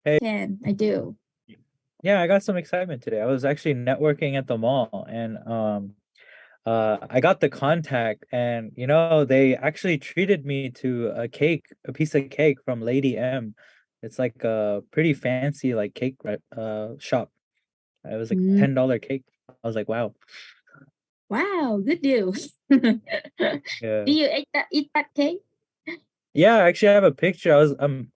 Hey, Can I do? yeah, I got some excitement today. I was actually networking at the mall and I got the contact and they actually treated me to a piece of cake from Lady M. It's like a pretty fancy like cake shop. It was like Mm, $10 cake. I was like, wow. wow, good news. Do Yeah. you eat that cake? Yeah, actually I have a picture. I'm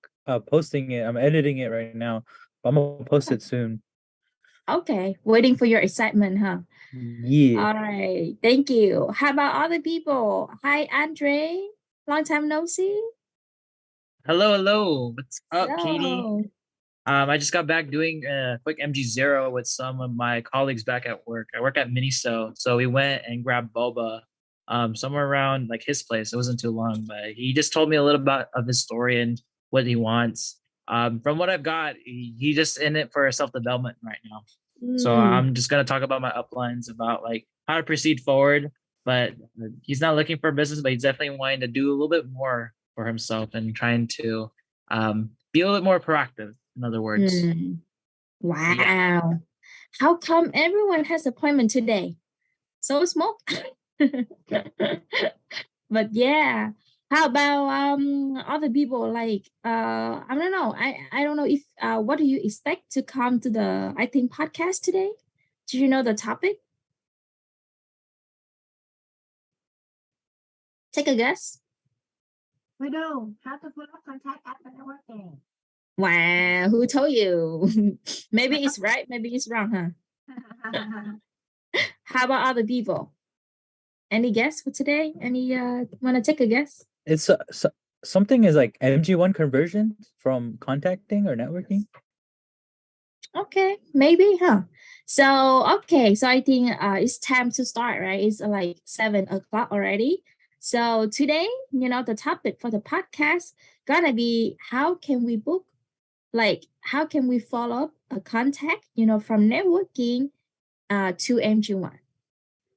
posting it. I'm editing it right now. I'm gonna post it soon. Okay, waiting for your excitement, huh? Yeah. All right, thank you. How about other people? Hi, Andre. Long time no see. Hello, hello. What's up, Katie? So, I just got back doing a quick MG0 with some of my colleagues back at work. I work at Miniso, so we went and grabbed boba, somewhere around like his place. It wasn't too long, but he just told me a little bit of his story and what he wants. From what I've got, he just in it for self development right now. So mm, I'm just gonna talk about my uplines about like how to proceed forward. But he's not looking for business, but he's definitely wanting to do a little bit more for himself and trying to be a little bit more proactive. In other words, mm. yeah. Wow. How come everyone has appointment today? So small. But yeah, how about other people like I don't know. I don't know if what do you expect to come to the I think podcast today? Do you know the topic? Take a guess. We do. How to put up contact after networking. Wow, who told you? Maybe it's right, maybe it's wrong, huh? How about other people? Any guess for today? Any want to take a guess? It's something is like MG1 conversions from contacting or networking. Okay, maybe, huh? So, okay, so I think it's time to start, right? It's like 7 o'clock already. So today, the topic for the podcast gonna be how can we book, like how can we follow up a contact, from networking to MG1.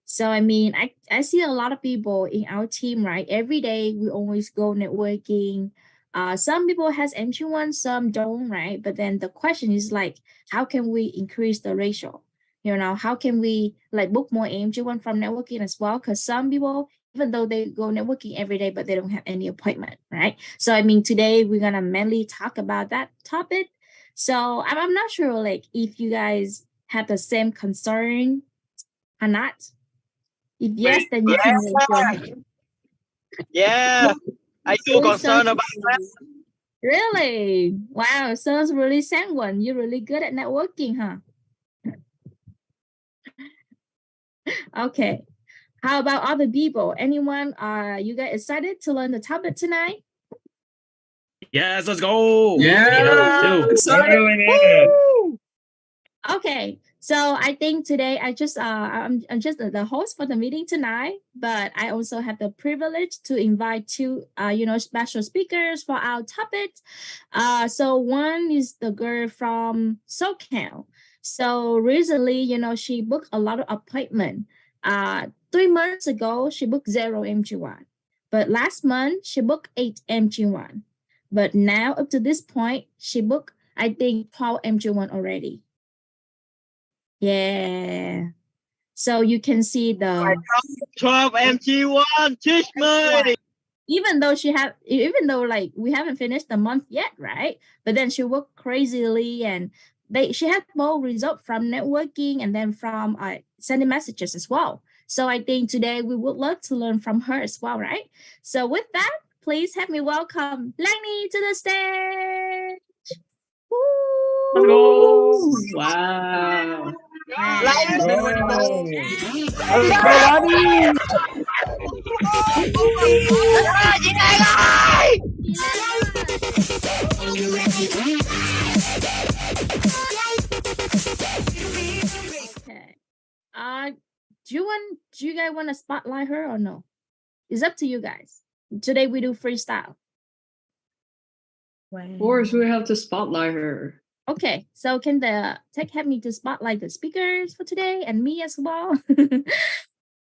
So I mean, I see a lot of people in our team, right? Every day we always go networking. Some people has MG1, some don't, right? But then the question is like, how can we increase the ratio? How can we like book more MG1 from networking as well? Because some people, even though they go networking every day, but they don't have any appointment, right? So I mean, today we're gonna mainly talk about that topic. So I'm not sure like if you guys have the same concern or not. If yes, then you can raise your hand. Yeah, I do Oh, so concerned about that. really? Wow, sounds really sanguine. You're really good at networking, huh? Okay. How about other people? Anyone? You guys excited to learn the topic tonight? Yes, let's go. Yeah, I need help too. excited. I'm doing it. Okay, so I think today I'm just the host for the meeting tonight, but I also have the privilege to invite two special speakers for our topic. So one is the girl from SoCal. So recently, she booked a lot of appointment. 3 months ago, she booked 0 MG1, but last month she booked 8 MG1. But now up to this point, she booked I think 12 MG1 already. Yeah. So you can see the 12 MG1, teach me. even though like we haven't finished the month yet, right? But then she worked crazily and she had more result from networking and then from sending messages as well. So I think today we would love to learn from her as well, right? So with that, please help me welcome Lenny to the stage. Let's go. Wow. Let's Go. Everybody! Okay. Do you guys want to spotlight her or no? It's up to you guys. Today we do freestyle. Of course, we have to spotlight her. Okay, so can the tech help me to spotlight the speakers for today and me as well?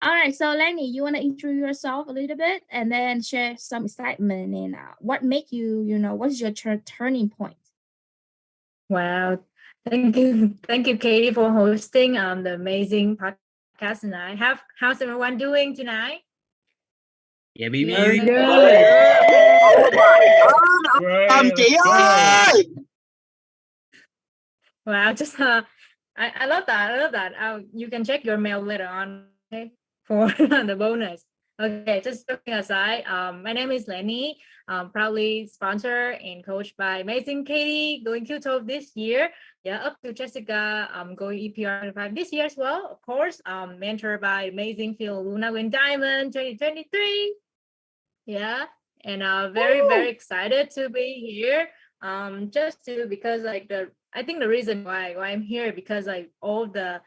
All right, so Lenny, you want to introduce yourself a little bit and then share some excitement and what make you, what is your turning point? Wow. Thank you, Katie, for hosting the amazing podcast tonight. How's everyone doing tonight? Yeah, baby. Very good. Tâm chị ơi. Wow, just I love that. I love that. You can check your mail later on, okay, for the bonus. Okay, just joking aside. My name is Lenny. Proudly sponsored and coached by amazing Katie, going Q12 this year. Yeah, up to Jessica, going EPR 25 this year as well. Of course, mentored by amazing Phil Luna Win Diamond 2023. Yeah, and very excited to be here. Just to because like I think the reason why I'm here because like all the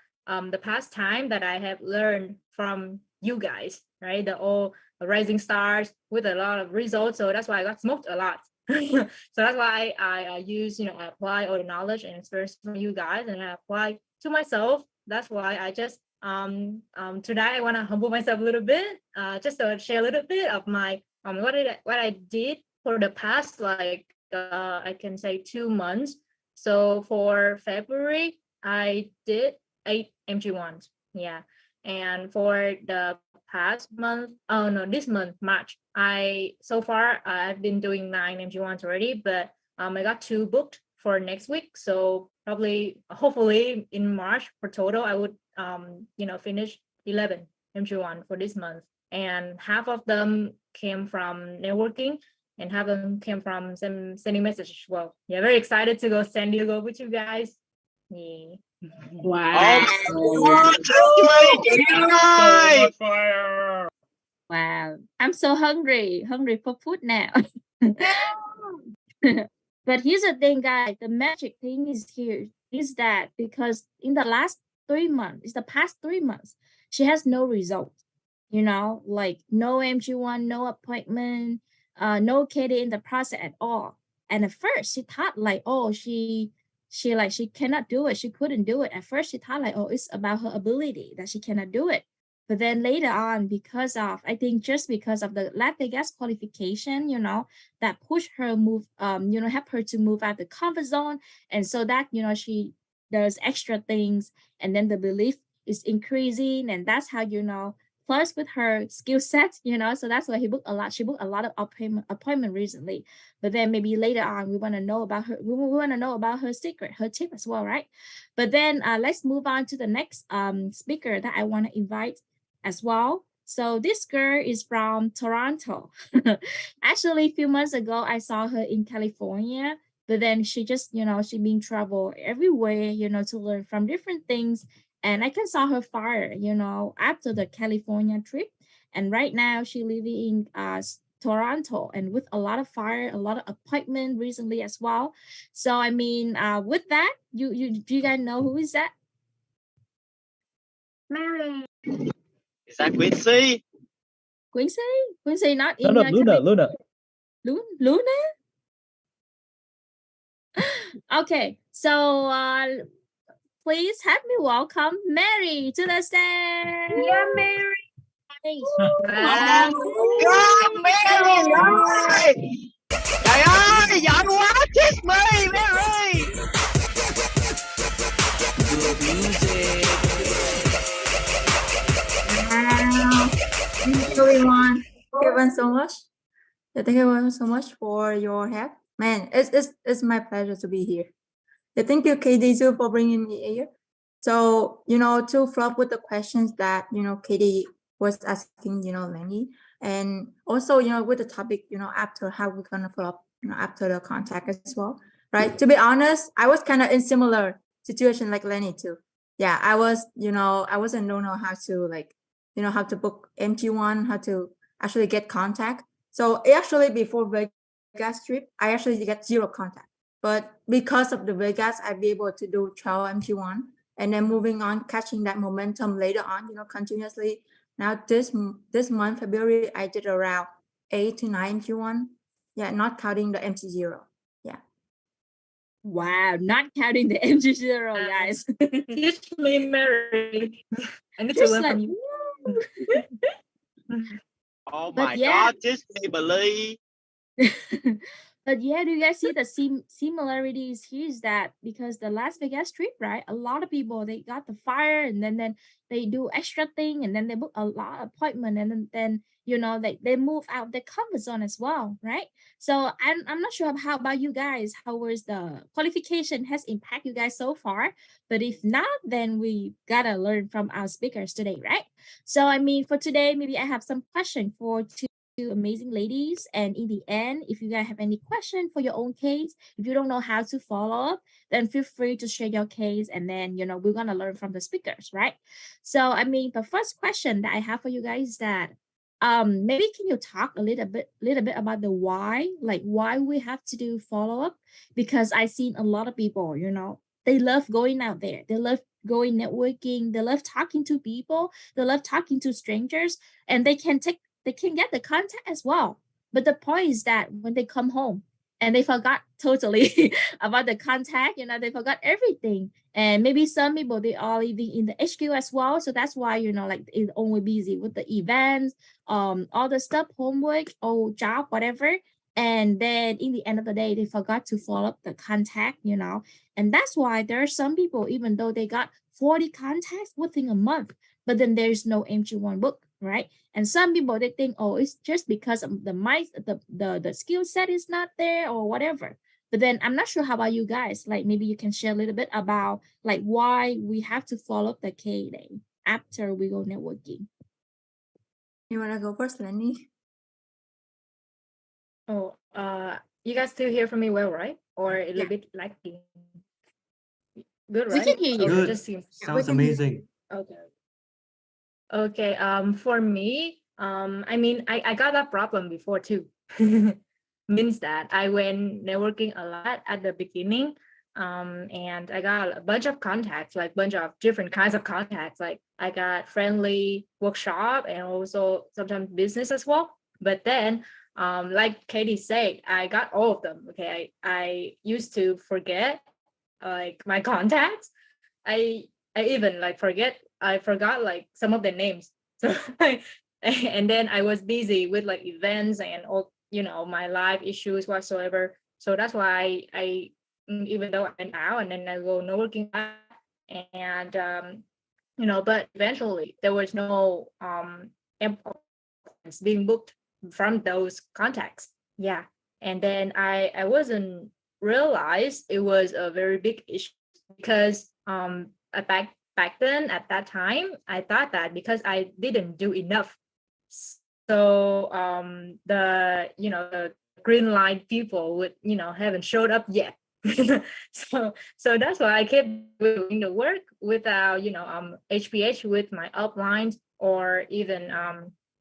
past time that I have learned from you guys, right? The all rising stars with a lot of results. So that's why I got smoked a lot. So that's why I use, I apply all the knowledge and experience from you guys and I apply to myself. That's why I just tonight I want to humble myself a little bit, just to share a little bit of my what I did for the past like I can say 2 months. So for February, I did 8 MG1s. Yeah. And for the past month, this month, March, so far I've been doing 9 MG1s already, but I got 2 booked for next week. So hopefully in March for total, I would, finish 11 MG1 for this month. And half of them came from networking and half of them came from sending messages as well. Yeah, very excited to go San Diego with you guys. Yeah. Wow. Fire. Wow, I'm so hungry for food now. But here's the thing, guys. The magic thing is that because in the past 3 months, she has no result. Like no MG1, no appointment, no Katie in the process at all. And at first she thought like, oh, she cannot do it. She couldn't do it. At first she thought like, oh, it's about her ability that she cannot do it. But then later on, because of the Las Vegas qualification, that pushed her help her to move out the comfort zone. And so that, she does extra things and then the belief is increasing. And that's how, plus with her skill set, so that's why she booked a lot of appointment recently. But then maybe later on, we want to know about her. We want to know about her secret, her tip as well, right? But then let's move on to the next speaker that I want to invite as well. So this girl is from Toronto. Actually, a few months ago, I saw her in California, but then she just, she been travel everywhere, to learn from different things. And I can saw her fire, after the California trip. And right now she living in Toronto and with a lot of fire, a lot of appointment recently as well. So I mean, with that, do you guys know who is that? Mary. Is that Quincy? Quincy not in Luna. Luna? Okay, so please help me welcome Mary to the stage. Yeah, Mary. God, Mary ơi! Trời ơi, giỏi quá, kiss me, Mary! Thank you, everyone. Thank you everyone so much. Thank you everyone so much for your help. Man, it's my pleasure to be here. Thank you, KD, too, for bringing me here. So, to follow up with the questions that, Katie was asking, Lenny. And also, with the topic, after how we're going to follow up, after the contact as well, right? To be honest, I was kind of in similar situation like Lenny, too. Yeah, I wasn't know how to how to book MG1, how to actually get contact. So actually before Vegas trip, I actually get 0 contact. But because of the Vegas, I'll be able to do 12 MG1 and then moving on, catching that momentum later on, continuously. Now this month, February, I did around 8 to 9 MG1. Yeah, not counting the MG0. Yeah. Wow, not counting the MG0, guys. Teach me, Mary. I need to Just learn like, from you. Oh But my yeah. God, kiss me, believe. But yeah, do you guys see the similarities here is that because the Las Vegas trip, right? A lot of people they got the fire and then they do extra thing and then they book a lot of appointment and then you know they move out their comfort zone as well, right? So I'm not sure how about you guys, how was the qualification has impact you guys so far? But if not, then we gotta learn from our speakers today, right? So I mean for today, maybe I have some question for two amazing ladies. And in the end, if you guys have any question for your own case, if you don't know how to follow up, then feel free to share your case. And then, you know, we're going to learn from the speakers, right? So, I mean, the first question that I have for you guys is that maybe can you talk a little bit about the why, like why we have to do follow up? Because I've seen a lot of people, you know, they love going out there, they love going networking, they love talking to people, they love talking to strangers, and they can get the contact as well. But the point is that when they come home and they forgot totally about the contact, you know, they forgot everything. And maybe some people they are living in the HQ as well. So that's why, you know, like it's only busy with the events, all the stuff, homework or job, whatever. And then in the end of the day, they forgot to follow up the contact, you know. And that's why there are some people, even though they got 40 contacts within a month, but then there's no MG1 book, right? And some people they think, oh, it's just because of the skill set is not there or whatever. But then I'm not sure how about you guys. Like maybe you can share a little bit about like why we have to follow up the K day after we go networking. You wanna go first, Lenny? Oh, you guys still hear from me well, right? Or a little Yeah. bit lacking? Good, We right? can hear you. Okay, Good. just seems Sounds amazing. okay. Okay, for me, I mean, I got that problem before too. Means that I went networking a lot at the beginning, and I got a bunch of contacts, like bunch of different kinds of contacts. Like I got friendly workshop and also sometimes business as well. But then, like Katie said, I got all of them. Okay, I used to forget like my contacts. I even like I forgot like some of the names. So and then I was busy with like events and all, you know, my life issues whatsoever. So that's why even though I went out and then I go networking and you know, but eventually there was no appointments being booked from those contacts. Yeah. And then I wasn't realize it was a very big issue because back then at that time I thought that because I didn't do enough, so the you know the green line people would you know haven't showed up yet. So that's why I kept doing the work without you know HPH with my uplines or even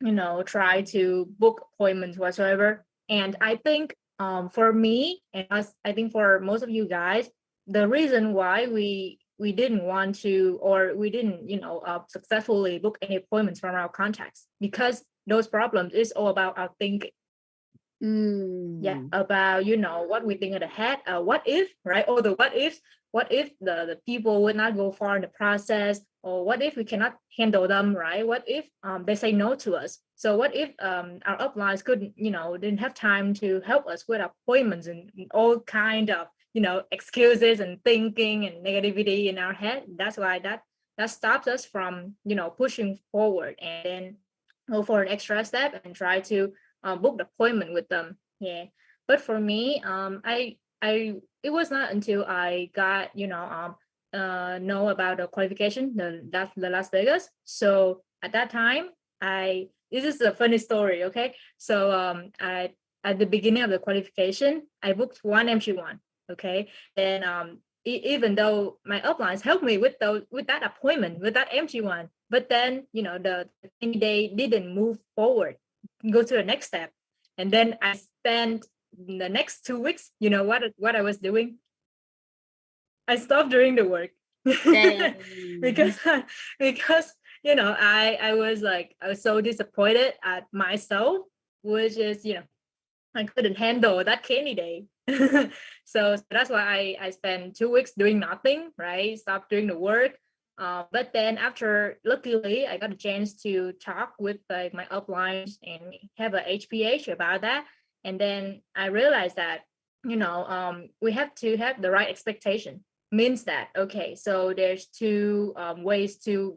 you know try to book appointments whatsoever. And I think for me and us, I think for most of you guys, the reason why we didn't want to or we didn't you know successfully book any appointments from our contacts because those problems is all about our thinking. Yeah, about you know what we think of the head, what if, right? Or the what if the people would not go far in the process, or what if we cannot handle them, right? What if they say no to us? So what if our uplines couldn't, you know, didn't have time to help us with appointments and all kind of, you know, excuses and thinking and negativity in our head. That's why that stops us from, you know, pushing forward and then go for an extra step and try to book the appointment with them. Yeah. But for me, I it was not until I got, you know about the qualification, the Las Vegas. So at that time, this is a funny story, okay? So I at the beginning of the qualification, I booked one MG1, okay? And even though my uplines helped me with that appointment, with that MG1, but then you know they didn't move forward, go to the next step. And then I spent the next 2 weeks, you know what I was doing? I stopped doing the work. because you know I was so disappointed at myself, which is you know I couldn't handle that candidate. So that's why I spent 2 weeks doing nothing, right? Stopped doing the work. But then after, luckily, I got a chance to talk with my uplines and have a HPH about that. And then I realized that we have to have the right expectation. Means that, okay, so there's two ways to,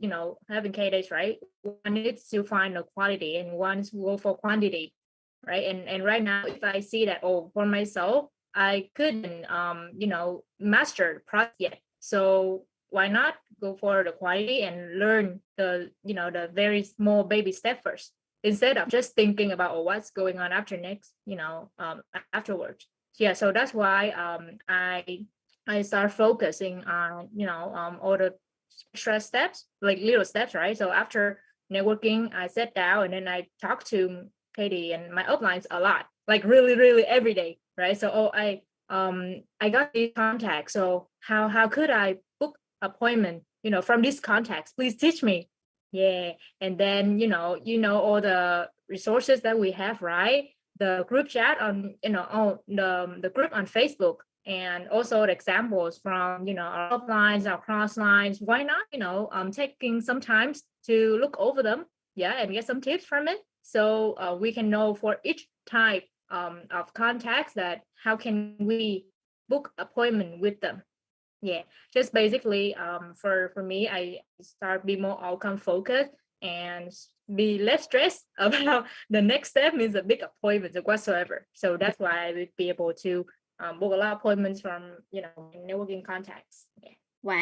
having K-days, right? One is to find the quality and one is to go for quantity, right? And right now, if I see that, for myself, I couldn't, master the process yet. So why not go for the quality and learn the very small baby step first, instead of just thinking about what's going on after next, afterwards. Yeah, so that's why I start focusing on all the extra steps, like little steps, right? So after networking, I sat down and then I talked to Katie and my uplines a lot, like really, really every day, right? So I got these contacts. So how could I book appointment, from these contacts? Please teach me. Yeah, and then all the resources that we have, right? The group chat on the group on Facebook, and also the examples from our uplines, our cross lines. Why not taking some time to look over them, and get some tips from it, so we can know for each type of contacts that how can we book appointment with them. Just basically for me, I start be more outcome focused and be less stressed about the next step means a big appointment or whatsoever. So that's why I would be able to book a lot of appointments from networking contacts. Wow.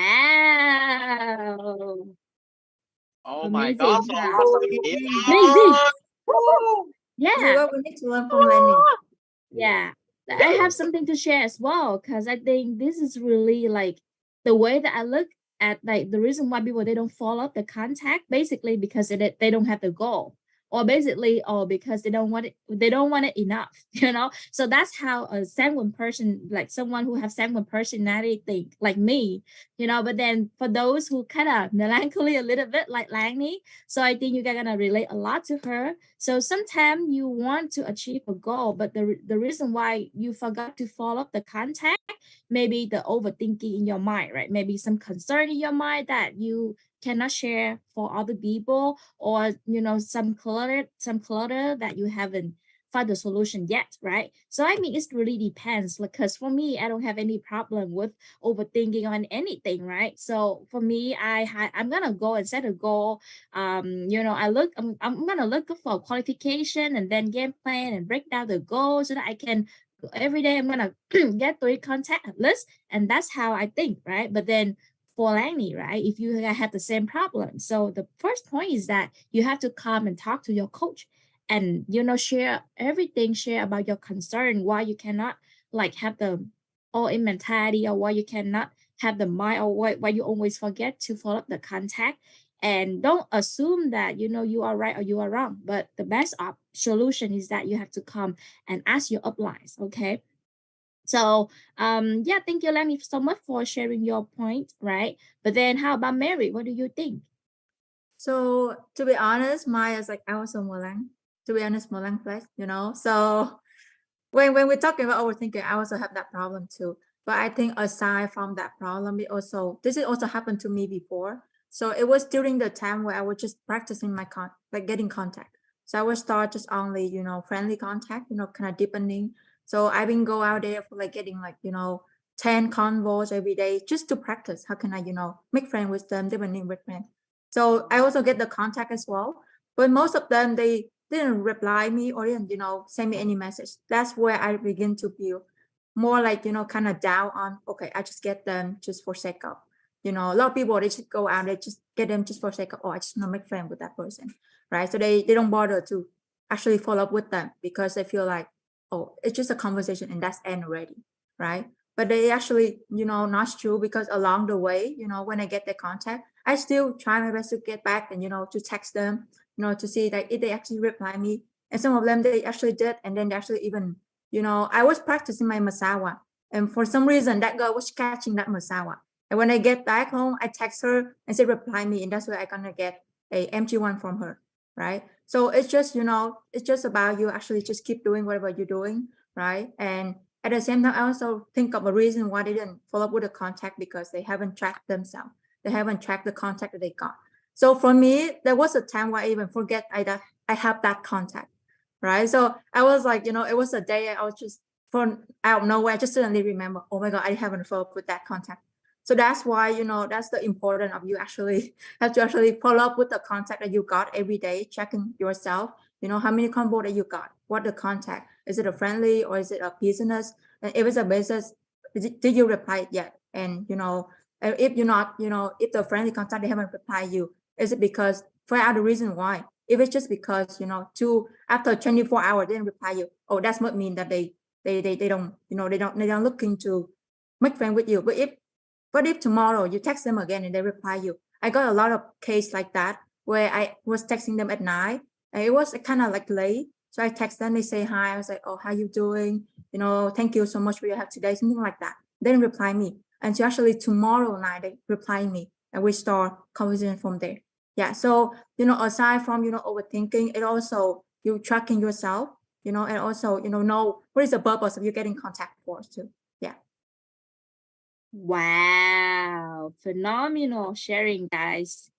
Oh my Amazing, God, so huh? awesome. Amazing. Woo! Yeah. Well, we need to learn from Lenny. Yeah, I have something to share as well, because I think this is really like the way that I look at, like, the reason why people they don't follow up the contact, basically because they don't have the goal, or basically because they don't want it enough, so that's how a sanguine person, like someone who have sanguine personality think, like me, but then for those who kind of melancholy a little bit like Lanny, so I think you're gonna relate a lot to her. So sometimes you want to achieve a goal, but the reason why you forgot to follow up the contact, maybe the overthinking in your mind, right? Maybe some concern in your mind that you cannot share for other people, or some clutter that you haven't found the solution yet, right? So I mean, it really depends, because for me, I don't have any problem with overthinking on anything, right? So for me, I'm gonna go and set a goal. I'm gonna look for qualification and then game plan and break down the goal so that I can every day I'm gonna get 3 contact at least, and that's how I think, right? But then for Lanny, right, if you have the same problem, so the first point is that you have to come and talk to your coach and share everything, share about your concern, why you cannot like have the all-in mentality, or why you cannot have the mind, or why you always forget to follow up the contact. And don't assume that you are right or you are wrong, but the best solution is that you have to come and ask your uplines. Okay, so thank you, Lenny, so much for sharing your point, right? But then how about Mary? What do you think? So to be honest, mine is like I was a Molang. To be honest, Molang flex, So when we're talking about overthinking, I also have that problem too. But I think aside from that problem, this has also happened to me before. So it was during the time where I was just practicing my getting contact. So I would start just only, friendly contact, kind of deepening. So I've been go out there for like getting 10 convos every day just to practice. How can I, make friends with them, deepening with friends. So I also get the contact as well. But most of them, they didn't reply me or didn't, send me any message. That's where I begin to feel more like, kind of down on, okay, I just get them just for sake of, a lot of people, they just go out, they just get them just for sake of, I just want to make friends with that person, right? So they don't bother to actually follow up with them because they feel like, it's just a conversation and that's end already, right? But they actually, not true, because along the way, when I get their contact, I still try my best to get back and, to text them, to see that if they actually reply me. And some of them, they actually did. And then they actually even, I was practicing my Masawa. And for some reason, that girl was catching that Masawa. And when I get back home, I text her and say, reply me. And that's where I'm going to get a MG1 from her, right? So it's just, it's just about you actually just keep doing whatever you're doing, right? And at the same time, I also think of a reason why they didn't follow up with the contact, because they haven't tracked themselves. They haven't tracked the contact that they got. So for me, there was a time where I even forget I have that contact, right? So I was like, it was a day I was just from out of nowhere, I just suddenly remember, oh my God, I haven't followed up with that contact. So that's why, that's the importance of you actually have to actually follow up with the contact that you got every day, checking yourself, how many combo that you got, what the contact, is it a friendly or is it a business? And if it's a business, did you reply yet? And, if you're not, if the friendly contact, they haven't replied you, is it because, find out the reason why. If it's just because, after 24 hours, they didn't reply you, oh, that's what mean that they don't, they don't looking to make friends with you. But if tomorrow you text them again and they reply you, I got a lot of case like that where I was texting them at night and it was kind of like late. So I text them, they say hi. I was like, oh, how you doing? Thank you so much for your help today, something like that. They didn't reply me. And so actually tomorrow night they reply me and we start conversation from there. Yeah. So, aside from, overthinking, it also you tracking yourself, and also, know what is the purpose of you getting contact for too. Yeah. Wow, phenomenal sharing, guys.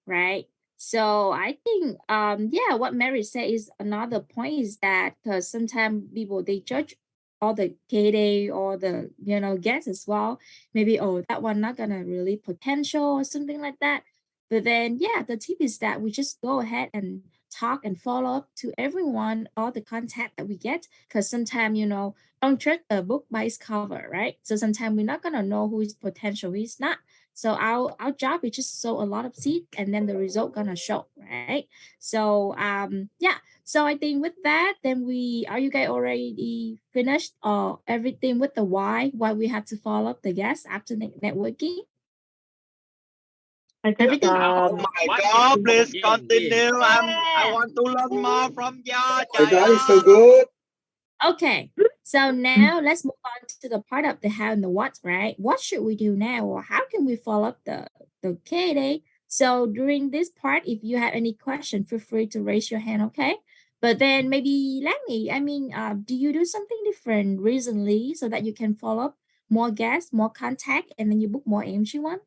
Right. So I think yeah, what Mary said is another point is that because sometimes people they judge all the KD or the guests as well. Maybe that one not gonna really potential or something like that. But then yeah, the tip is that we just go ahead and talk and follow up to everyone, all the contact that we get, because sometimes don't judge a book by its cover, right? So sometimes we're not gonna know who is potential, who is not. So our job is just sow a lot of seed and then the result gonna show, right? So yeah. So I think with that, then are you guys already finished everything with the why we have to follow up the guests after networking? I think Everything. Oh my God, please continue. I want to learn more from you. My God, it's so good. Okay, so now let's move on to the part of the how and the what, right? What should we do now, or how can we follow up the KD? So during this part, if you have any question, feel free to raise your hand, okay? But then maybe Lanny, do you do something different recently so that you can follow up more guests, more contact, and then you book more AMG one?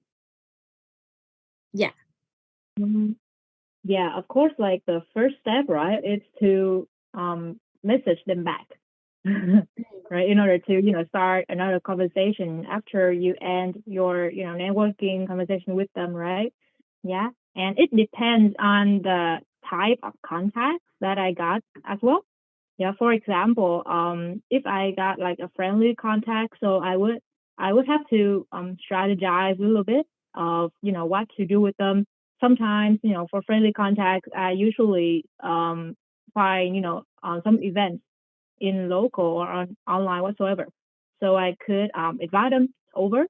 Yeah. Yeah, of course, like the first step, right, is to message them back. Right, in order to start another conversation after you end your networking conversation with them, right? Yeah, and it depends on the type of contacts that I got as well. Yeah, for example, if I got like a friendly contact, so I would have to strategize a little bit of what to do with them. Sometimes for friendly contacts, I usually find on some events in local or on online whatsoever. So I could invite them over.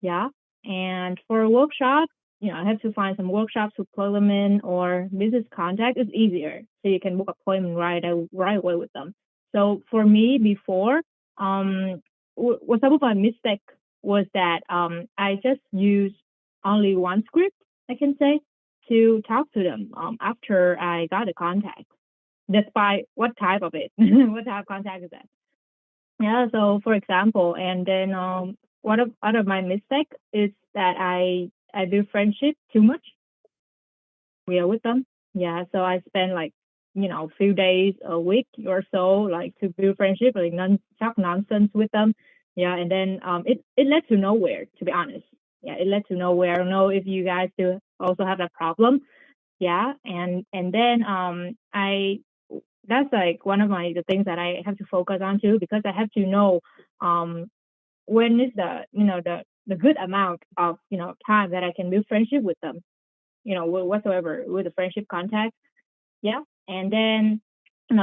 Yeah. And for a workshop, I have to find some workshops to plug them in, or business contact is easier. So you can book appointment right away with them. So for me before, what some of my mistake was that I just use only one script, I can say, to talk to them after I got a contact. Despite what type of it, what type of contact is that? Yeah, so for example, and then one of my mistake is that I do friendship too much. We are with them. Yeah, so I spend like few days a week or so like to build friendship, like talk nonsense with them. Yeah, and then it led to nowhere, to be honest. Yeah, it led to nowhere. I don't know if you guys do also have that problem. Yeah, and then that's like one of the things that I have to focus on too, because I have to know when is the good amount of time that I can build friendship with them, whatsoever with the friendship contact. Yeah, and then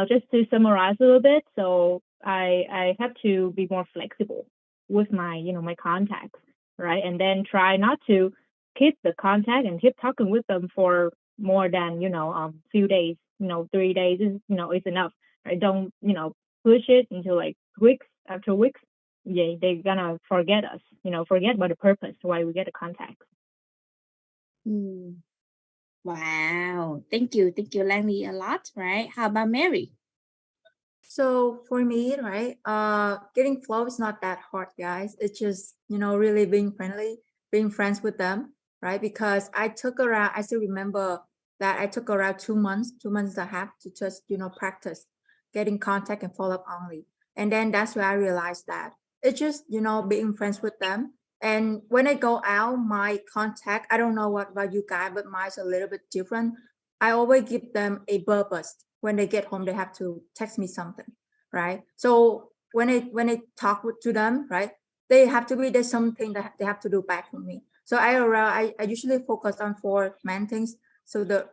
just to summarize a little bit, so I have to be more flexible with my my contacts, right? And then try not to keep the contact and keep talking with them for more than few days. 3 days is is enough. I don't push it into like weeks after weeks. Yeah, they're gonna forget us. Forget about the purpose why we get a contact. Wow, thank you, Lanny, a lot. Right? How about Mary? So for me, right, getting flow is not that hard, guys. It's just really being friendly, being friends with them, right? Because I still remember that I took around 2 months and a half to just practice getting contact and follow up only. And then that's where I realized that it's just, being friends with them. And when I go out, my contact, I don't know what about you guys, but mine's a little bit different. I always give them a purpose. When they get home, they have to text me something, right? So when I talk to them, right, there's something that they have to do back for me. So I usually focus on 4 main things. So the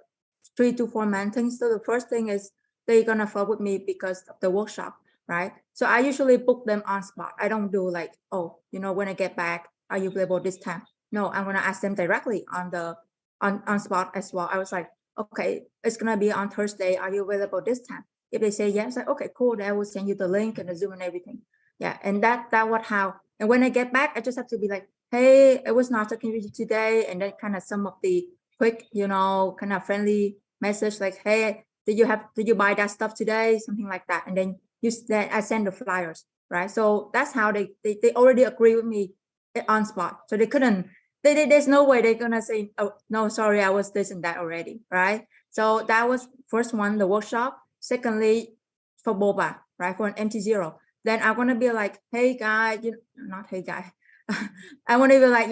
3 to 4 main things. So the first thing is they're gonna follow with me because of the workshop, right? So I usually book them on spot. I don't do like, oh, when I get back, are you available this time? No, I'm gonna ask them directly on spot as well. I was like, okay, it's gonna be on Thursday. Are you available this time? If they say yes, like, okay, cool. Then I will send you the link and the Zoom and everything. Yeah, and that what how. And when I get back, I just have to be like, hey, it was not talking with you today, and then kind of some of the quick, kind of friendly message like, hey, did you buy that stuff today? Something like that. And then I send the flyers, right? So that's how they already agree with me on spot. So they couldn't. There's no way they're gonna say, oh no, sorry, I was this and that already, right? So that was first one, the workshop. Secondly, for boba, right, for an MT0. Then I'm gonna be like, hey guy, not hey guy. I want to be like,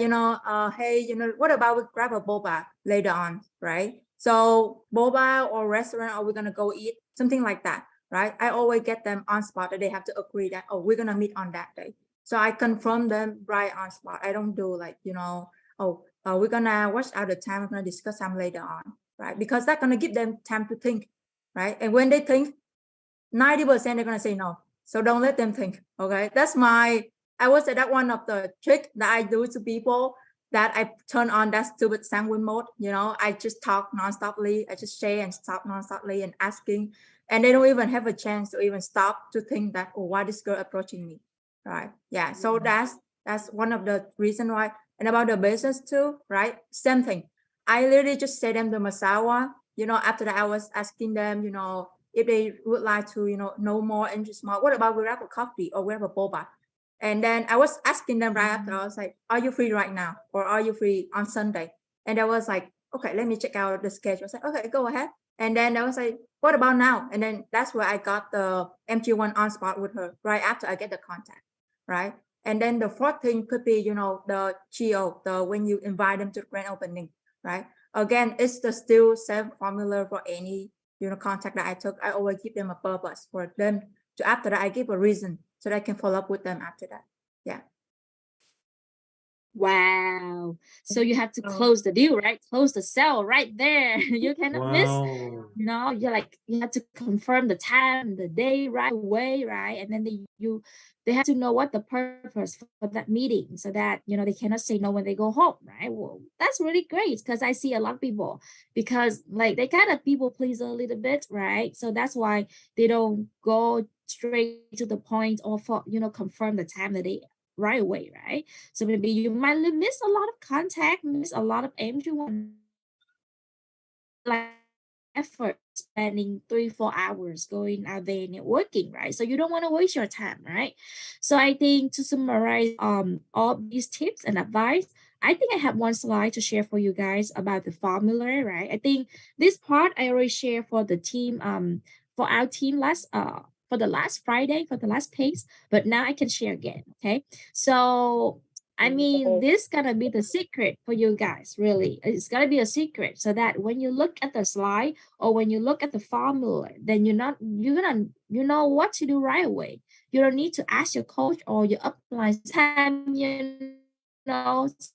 hey, what about we grab a boba later on, right? So boba or restaurant, or we're gonna go eat, something like that, right? I always get them on spot that they have to agree that, oh, we're gonna meet on that day. So I confirm them right on spot. I don't do like, we're gonna watch out the time, we're gonna discuss time later on, right? Because that's gonna give them time to think, right? And when they think, 90% they're gonna say no. So don't let them think. Okay, I would say that one of the trick that I do to people, that I turn on that stupid sanguine mode. I just talk non-stoply. I just say and stop non-stoply and asking, and they don't even have a chance to even stop to think that, oh, why this girl approaching me, right? Yeah. So that's one of the reason why. And about the business too, right? Same thing. I literally just say them the Masawa. After that, I was asking them, if they would like to, know more, interest more. What about we grab a coffee or we have a boba? And then I was asking them right after. I was like, are you free right now? Or are you free on Sunday? And I was like, okay, let me check out the schedule. I was like, okay, go ahead. And then I was like, what about now? And then that's where I got the MG1 on spot with her right after I get the contact, right? And then the fourth thing could be, the GO, when you invite them to the grand opening, right? Again, it's the still same formula for any, contact that I took. I always give them a purpose for them to, after that, I give a reason so that I can follow up with them after that. Yeah. Wow. So you have to close the deal, right? Close the sale right there. You cannot miss. You have to confirm the time, the day right away, right? And then they have to know what the purpose for that meeting, so that they cannot say no when they go home, right? Well, that's really great, because I see a lot of people, because like they kind of people please a little bit, right? So that's why they don't go straight to the point, or for confirm the time that they right away, right? So maybe you might miss a lot of contact, miss a lot of MG1 like effort, spending 3-4 hours going out there networking, right? So you don't want to waste your time, right? So I think to summarize all these tips and advice, I think I have one slide to share for you guys about the formula, right? I think this part I already shared for the team, for our team for the last Friday, for the last pace, but now I can share again, okay? So, I mean, this gonna be the secret for you guys, really. It's gonna be a secret, so that when you look at the slide or when you look at the formula, then you know what to do right away. You don't need to ask your coach or your upline time.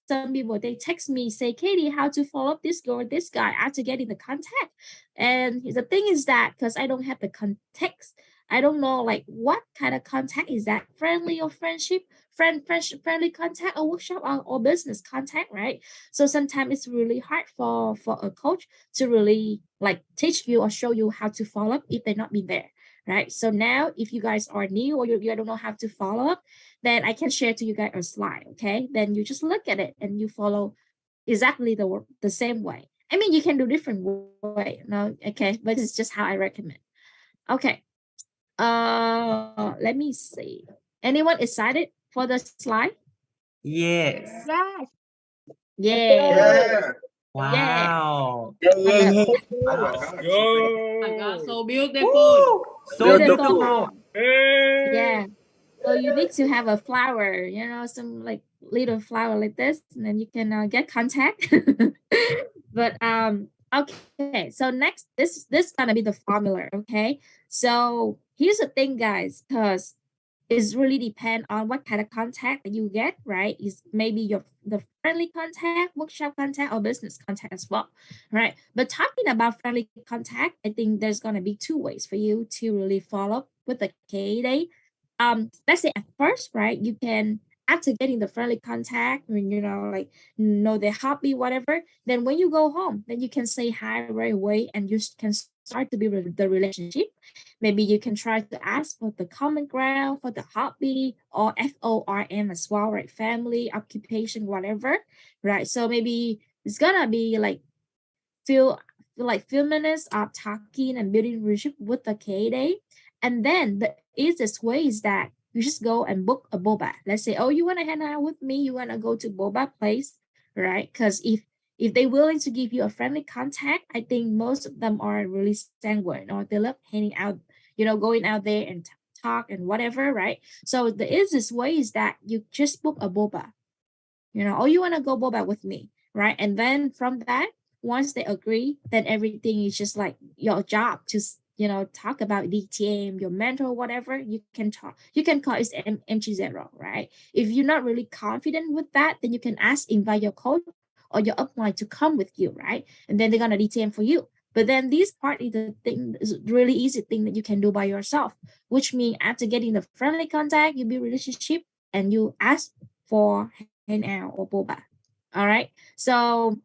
Some people, they text me, say, Katie, how to follow up this girl or this guy after getting the contact. And the thing is that because I don't have the context, I don't know like what kind of contact is that, friendly or friendship, friendly contact, or workshop, or business contact, right? So sometimes it's really hard for a coach to really like teach you or show you how to follow up if they're not been there, right? So now if you guys are new or you don't know how to follow up, then I can share to you guys a slide, okay? Then you just look at it and you follow exactly the same way. I mean, you can do different way, okay? But it's just how I recommend. Okay. Let me see. Anyone excited for the slide? Yes. Yes. Yeah. Wow. Oh my God, so beautiful. So beautiful. Yeah. So you need to have a flower, you know, some like little flower like this, and then you can get contact. But okay, so next, this gonna be the formula. Okay, so here's the thing, guys, because it's really depend on what kind of contact that you get, right? Is maybe the friendly contact, workshop contact, or business contact as well, right? But talking about friendly contact, I think there's gonna be two ways for you to really follow up with the KDA. Let's say at first, right, you can, after getting the friendly contact, when you like know their hobby, whatever, then when you go home, then you can say hi right away, and you can start to build the relationship. Maybe you can try to ask for the common ground, for the hobby, or FORM as well, right? Family, occupation, whatever, right? So maybe it's gonna be like few minutes of talking and building relationship with the KDA. And then the easiest way is that you just go and book a boba. Let's say, oh, you want to hang out with me, you want to go to boba place, right? Because if they're willing to give you a friendly contact, I think most of them are really sanguine, or they love hanging out, going out there and talk and whatever, right? So the easiest way is that you just book a boba. Oh, you want to go boba with me, right? And then from that, once they agree, then everything is just like your job to talk about DTM, your mentor, whatever. You can call it MG0, right? If you're not really confident with that, then you can invite your coach or your upline to come with you, right? And then they're gonna DTM for you. But then this part is the thing, is really easy thing that you can do by yourself, which means after getting the friendly contact, you build relationship and you ask for hangout or boba. All right. So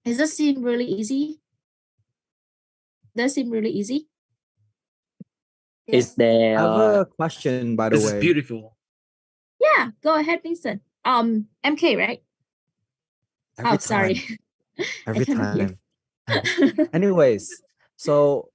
does this seem really easy? Does seem really easy? Is there? I have a question, by the This way. is beautiful. Yeah, go ahead, Vincent. MK, right? Every sorry. time. Every cannot hear. time. Anyways, so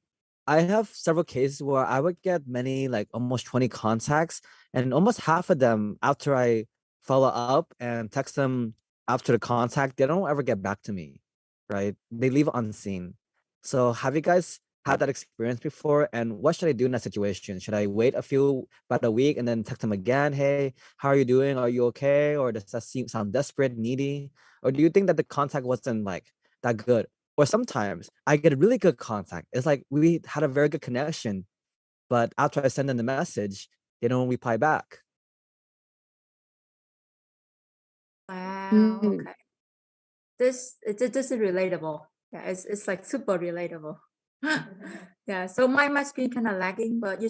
I have several cases where I would get many, like almost 20 contacts, and almost half of them, after I follow up and text them after the contact, they don't ever get back to me, right? They leave unseen. So have you guys had that experience before? And what should I do in that situation? Should I wait about a week and then text them again? Hey, how are you doing? Are you okay? Or does that sound desperate, needy? Or do you think that the contact wasn't like that good? Or sometimes I get a really good contact. It's like we had a very good connection, but after I send them the message, they don't reply back. Wow. Okay. This is relatable. Yeah, it's like super relatable. Yeah. So my screen kind of lagging, but you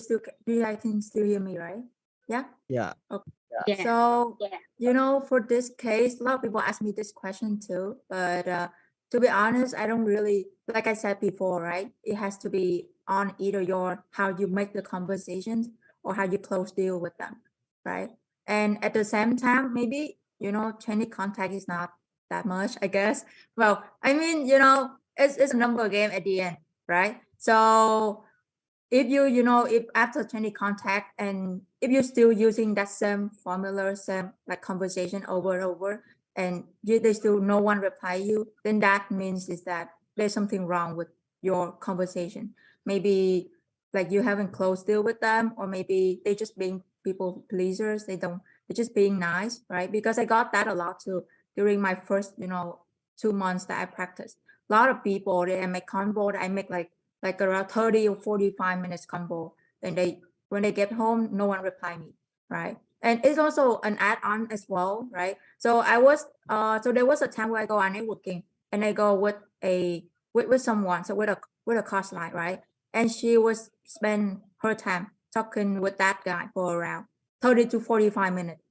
guys can still hear me, right? Yeah. Yeah. Okay. Yeah. So for this case, a lot of people ask me this question too, but to be honest, I don't really, like I said before, right? It has to be on either how you make the conversations or how you close deal with them, right? And at the same time, maybe 20 contact is not that much, I guess. Well, I mean, it's a number game at the end, right? So if if after 20 contact and if you're still using that same formula, same like conversation over and over, and they still no one reply you, then that means is that there's something wrong with your conversation. Maybe like you haven't closed deal with them, or maybe they just being people pleasers. They're just being nice, right? Because I got that a lot too during my first 2 months that I practiced. A lot of people, they make convo, I make like around 30 or 45 minutes convo. And when they get home, no one reply me, right? And it's also an add-on as well, right? So there was a time where I go on networking and I go with someone, so with a course line, right? And she was spend her time talking with that guy for around 30 to 45 minutes.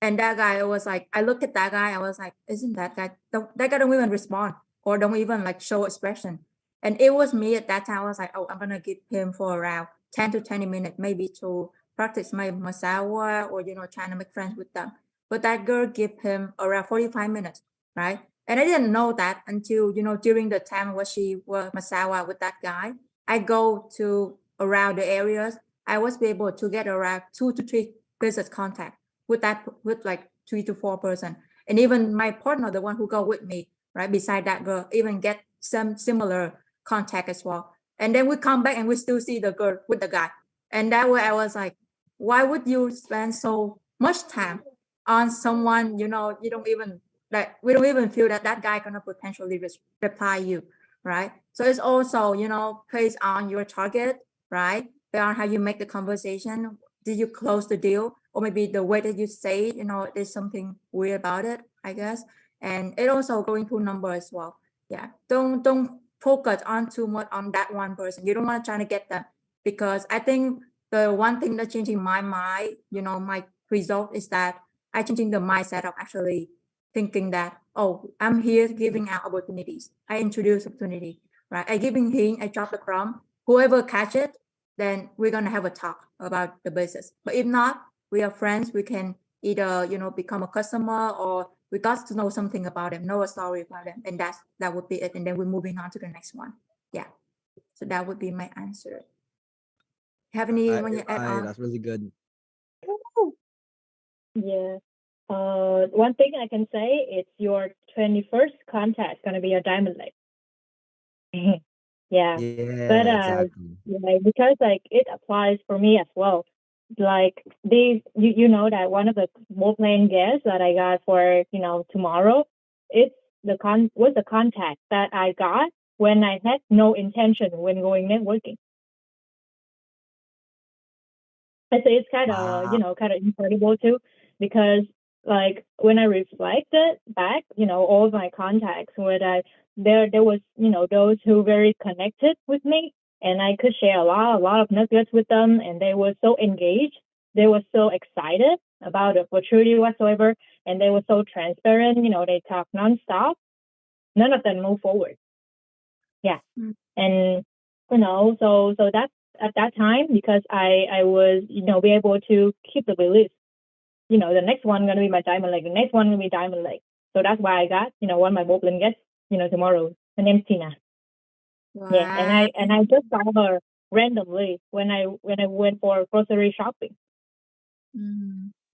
And that guy was like, I looked at that guy, I was like, isn't that guy don't even respond or don't even like show expression. And it was me at that time. I was like, oh, I'm gonna give him for around 10 to 20 minutes, maybe to practice my Masawa or trying to make friends with them. But that girl gave him around 45 minutes, right? And I didn't know that until during the time where she was Masawa with that guy. I go to around the areas. I was able to get around 2 to 3 business contact with like 3 to 4 person. And even my partner, the one who go with me, right beside that girl, even get some similar contact as well. And then we come back and we still see the girl with the guy. And that way I was like, why would you spend so much time on someone, you know, you don't even like, we don't even feel that that guy gonna potentially reply you, right? So it's also, you know, based on your target, right? Based on how you make the conversation. Did you close the deal? Or maybe the way that you say it, you know, there's something weird about it, I guess. And it also going to number as well. Yeah, don't focus on too much on that one person. You don't want to try to get them, because I think the one thing that changing my mind, you know, my result is that I changing the mindset of actually thinking that, oh, I'm here giving out opportunities. I introduce opportunity, right? I giving hint, I drop the crumb. Whoever catch it, then we're gonna have a talk about the business. But if not, we are friends. We can either, you know, become a customer, or we got to know something about them, know a story about them, and that would be it. And then we're moving on to the next one. Yeah. So that would be my answer. Have anyone yet add on? That's really good. Yeah. One thing I can say, it's your 21st contact gonna be your diamond leg. Yeah. But Exactly. yeah, because like it applies for me as well. Like these, you know that one of the role playing guests that I got for, you know, tomorrow, it's the contact that I got when I had no intention when going networking. I say it's kind of, you know, kind of incredible too, because like when I reflected back, you know, all of my contacts, where there was, you know, those who very connected with me, and I could share a lot of nuggets with them, and they were so engaged, they were so excited about the opportunity whatsoever, and they were so transparent, you know, they talk nonstop. None of them move forward. Yeah. And you know, so that's at that time, because I was, you know, be able to keep the belief. You know, the next one gonna be my diamond leg, the next one gonna be diamond leg. So that's why I got, you know, one of my Boblin gets, you know, tomorrow. Her name's Tina. Yeah, and I just saw her randomly when I went for grocery shopping.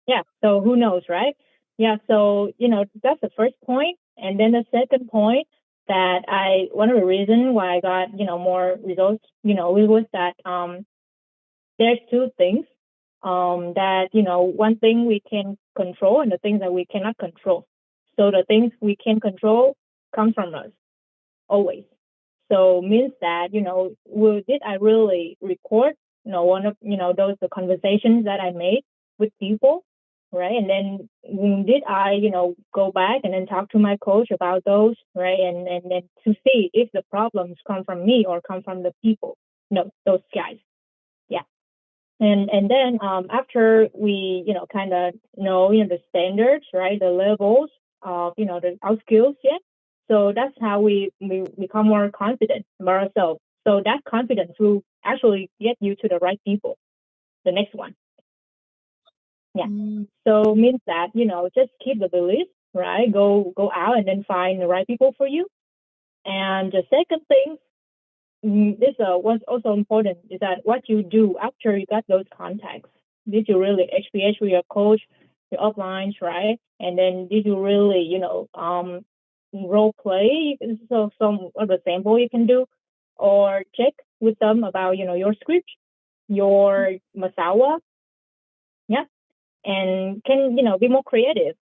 Yeah, so who knows, right? Yeah, so you know, that's the first point. And then the second point, that one of the reasons why I got, you know, more results, you know, it was that there's two things, that, you know, one thing we can control and the things that we cannot control. So the things we can control come from us always. So means that, you know, did I really record, you know, one of, you know, the conversations that I made with people, right? And then did I, you know, go back and then talk to my coach about those, right? And then to see if the problems come from me or come from the people, no, those guys. Yeah. And then after we, you know, kind of know, you know, the standards, right? The levels of, you know, our skills, yeah. So that's how we become more confident about ourselves. So that confidence will actually get you to the right people, the next one. Yeah. So means that, you know, just keep the belief, right? Go out and then find the right people for you. And the second thing, this was also important, is that what you do after you got those contacts. Did you really HPH with your coach, your uplines, right? And then did you really, you know, role play? So some of the sample you can do, or check with them about, you know, your script, your Masawa. Yeah. And can, you know, be more creative.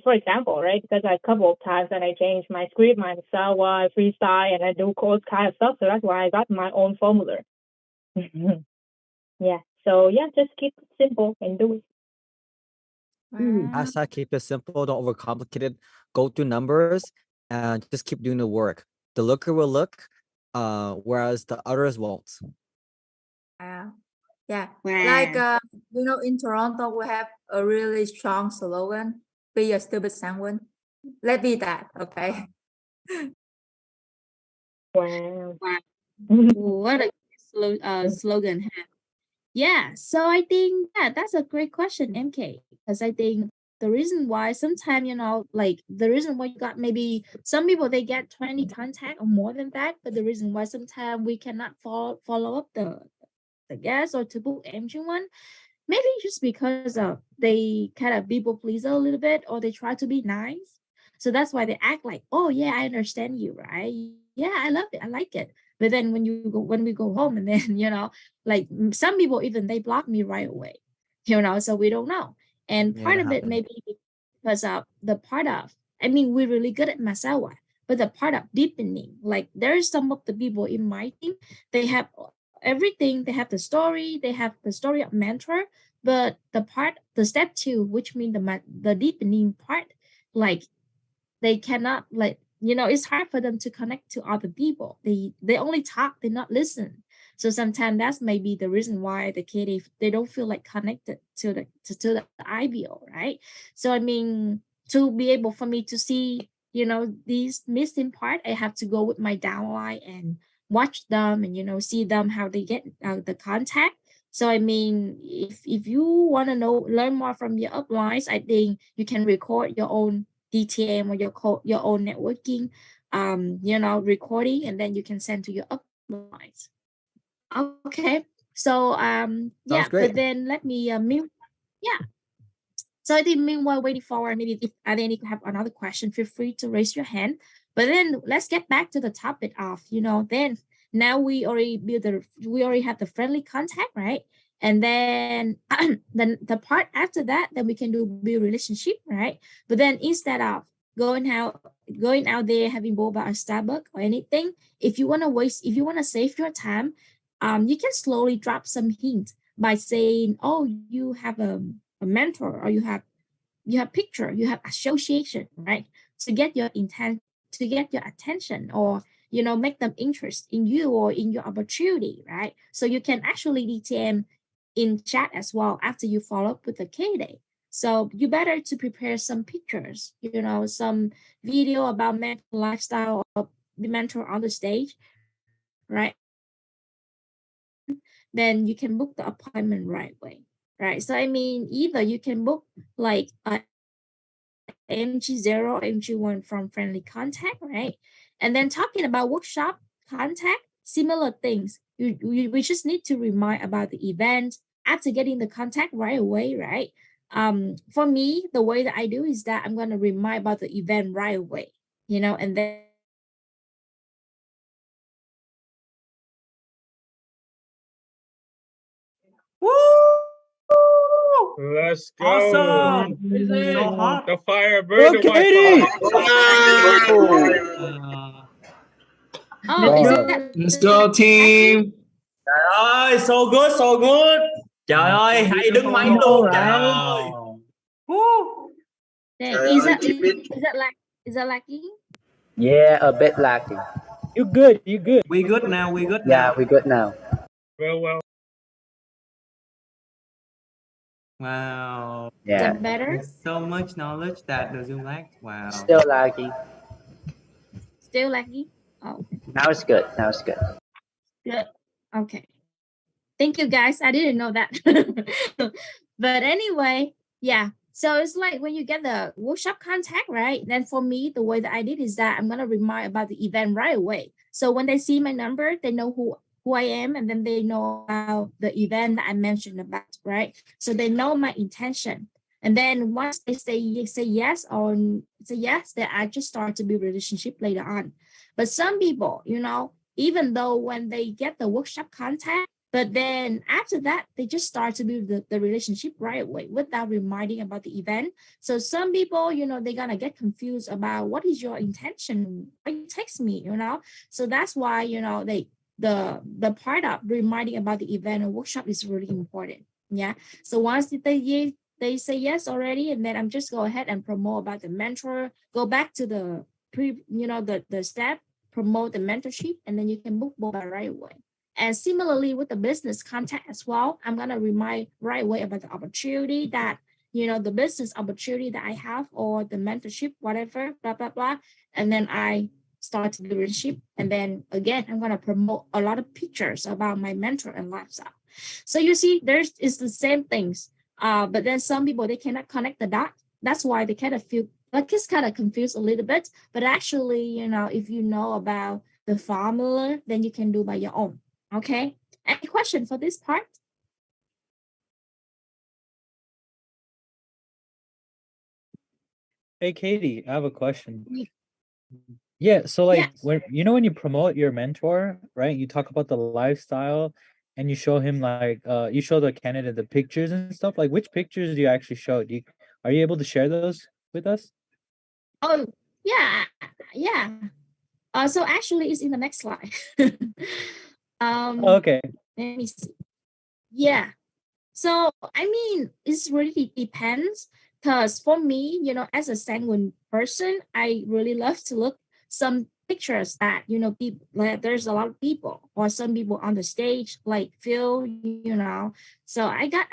For example, right? Because a couple of times that I changed my script, my Masawa, I freestyle, and I do all kind of stuff. So that's why I got my own formula. Yeah. So yeah, just keep it simple and do it. Hashtag keep it simple, don't overcomplicate it. Go through numbers and just keep doing the work. The looker will look, whereas the others won't. Yeah. Like you know, in Toronto we have a really strong slogan, be a stupid sanguine. Let be that, okay? Wow. What a slogan have. Yeah, so I think that's a great question, MK, because I think the reason why sometimes, you know, like the reason why you got maybe some people they get 20 contact or more than that, but the reason why sometimes we cannot follow up the guest or to book MG1, maybe just because they kind of people please a little bit, or they try to be nice. So that's why they act like, oh yeah, I understand you, right? Yeah, I love it, I like it. But then when we go home, and then, you know, like some people even they block me right away. So we don't know. And Yeah, part that of it happened. maybe because of the part of, I mean, we're really good at Masawa, but the part of deepening, like there's some of the people in my team, they have everything. They have the story, they have the story of mentor, but the step 2, which means the deepening part, like they cannot, like, it's hard for them to connect to other people. They only talk, they not listen. So sometimes that's maybe the reason why the kid, if they don't feel like connected to the IBO, right? So I mean, to be able for me to see, these missing part, I have to go with my downline and watch them and see them how they get the contact. So I mean, if you want to learn more from your uplines, I think you can record your own DTM or your own networking recording, and then you can send to your uplines. Okay. So Sounds but great. then let me yeah. So I think meanwhile waiting for, maybe if Adeni have another question, feel free to raise your hand. But then let's get back to the topic of, then now we already have the friendly contact, right? And then then the part after that, then we can build relationship, right? But then instead of going out there having boba or Starbucks or anything, if you want to save your time, you can slowly drop some hint by saying, oh, you have a mentor, or you have picture, you have association, right? To get your attention, or make them interest in you or in your opportunity, right? So you can actually DTM in chat as well after you follow up with the KDA. So you better to prepare some pictures, some video about mental lifestyle of the mentor on the stage, right? Then you can book the appointment right away, right? So I mean, either you can book like MG0, MG1 from friendly contact, right? And then talking about workshop contact, similar things. We just need to remind about the event after getting the contact right away, right? For me, the way that I do is that I'm gonna remind about the event right away, and then Let's go. Awesome. So hot. The fire Go, burn the Katie! oh, is Wow. that Let's go, team. Trời ơi, so good, so good. Trời ơi, hay đứng máy luôn. Trời ơi. is that lacking? Yeah, a bit lacking. You good? You good? We good now, we good Yeah, now. we good now. Well. Wow. Is Yeah, that better? There's so much knowledge that the Zoom lacked. Wow. still laggy. Still laggy? Oh, Now it's good. Now it's good. good. Okay. Thank you, guys. I didn't know that. But anyway, yeah. So it's like when you get the workshop contact, right? Then for me, the way that I did is that I'm gonna remind about the event right away. So when they see my number, they know who I am, and then they know about the event that I mentioned about, right? So they know my intention. And then once they say yes or say yes, then I just start to build relationship later on. But some people, even though when they get the workshop contact, but then after that, they just start to build the relationship right away without reminding about the event. So some people, they're gonna get confused about what is your intention, why you text me, So that's why, the part of reminding about the event or workshop is really important. Yeah. So once they say yes already, and then I'm just go ahead and promote about the mentor, go back to the the step, promote the mentorship, and then you can book boba right away. And similarly with the business contact as well, I'm gonna remind right away about the opportunity that, the business opportunity that I have, or the mentorship, whatever, blah, blah, blah. And then I start the relationship. And then again, I'm gonna promote a lot of pictures about my mentor and lifestyle. So you see, it's the same things. But then some people, they cannot connect the dots. That's why they kind of feel like it's kind of confused a little bit. But actually, if you know about the formula, then you can do by your own. Okay. Any question for this part? Hey, Katie, I have a question. Yeah, so like Yes. when you promote your mentor, right? You talk about the lifestyle, and you show him like you show the candidate the pictures and stuff. Like which pictures do you actually show? Are you able to share those with us? Oh, yeah, yeah. So actually, it's in the next slide. Okay. Let me see. Yeah. So I mean, it's really depends. Because for me, as a sanguine person, I really love to look some pictures that people, like, there's a lot of people or some people on the stage like Phil. So I got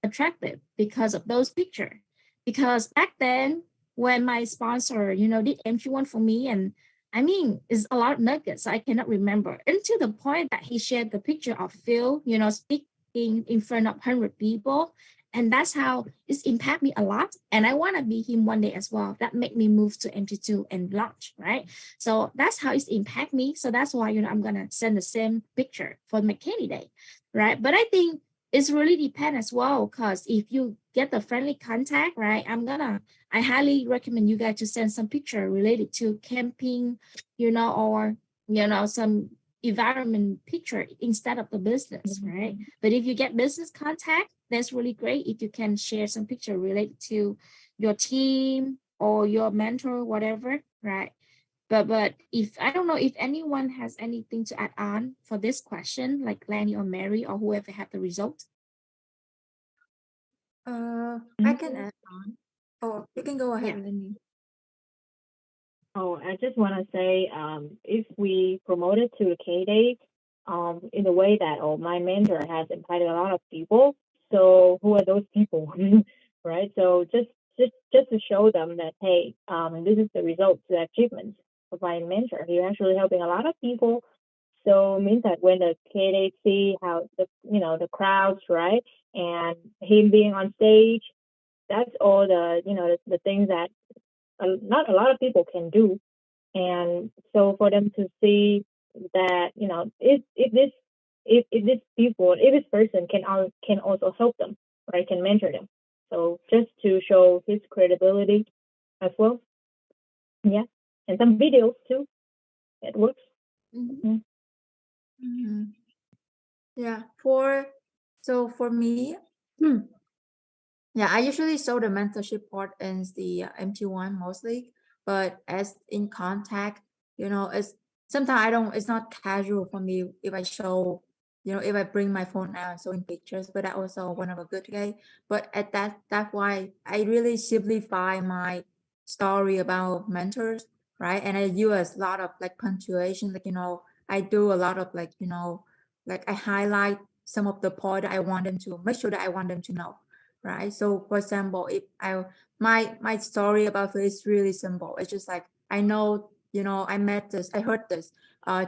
attracted because of those pictures. Because back then, when my sponsor did MG1 for me, and I mean, it's a lot of nuggets I cannot remember, and to the point that he shared the picture of Phil speaking in front of 100 people. And that's how it's impacted me a lot. And I want to be him one day as well. That made me move to MG2 and launch, right? So that's how it's impacted me. So that's why, I'm going to send the same picture for my candidate, right? But I think it's really depend as well, because if you get the friendly contact, right, I highly recommend you guys to send some picture related to camping, or, some environment picture instead of the business, right? But if you get business contact, that's really great if you can share some picture related to your team or your mentor, whatever, right? But if I don't know if anyone has anything to add on for this question, like Lanny or Mary or whoever had the result. I can add on. Oh, you can go ahead, Lenny. Oh, I just want to say, if we promote it to the candidate, in a way that, my mentor has invited a lot of people. So who are those people, right? So just to show them that, hey, this is the results, the achievements of my mentor. He's actually helping a lot of people. So it means that when the candidate see how the crowds, right, and him being on stage, that's all the things that not a lot of people can do. And so for them to see that, if this person can also help them, right, can mentor them. So just to show his credibility as well. Yeah. And some videos too. It works. Yeah. For me, yeah, I usually show the mentorship part in the MT1 mostly, but as in contact, it's sometimes it's not casual for me if I show, if I bring my phone out and showing pictures, but I also one of a good guy. But at that's why I really simplify my story about mentors, right? And I use a lot of like punctuation, like, I do a lot of like, like I highlight some of the point I want them to make sure that I want them to know. Right. So for example, if my story about it is really simple. It's just like I know, I heard this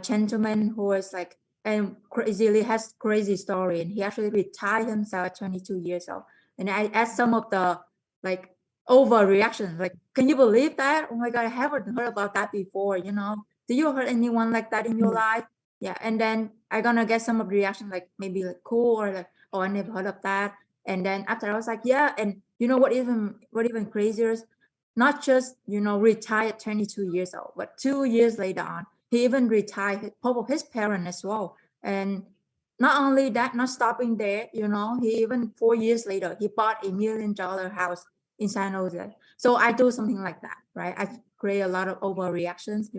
gentleman who was like and crazily has crazy story, and he actually retired himself at 22 years old. And I asked some of the like overreaction, like, can you believe that? Oh my god, I haven't heard about that before. Do you heard anyone like that in your life? Yeah. And then I gonna get some of the reaction, like maybe like cool or like, oh, I never heard of that. And then after I was like, yeah, and what even crazier is not just, retired 22 years old, but 2 years later on, he even retired his parent as well. And not only that, not stopping there, he even 4 years later, he bought $1 million house in San Jose. So I do something like that, right? I create a lot of overreactions,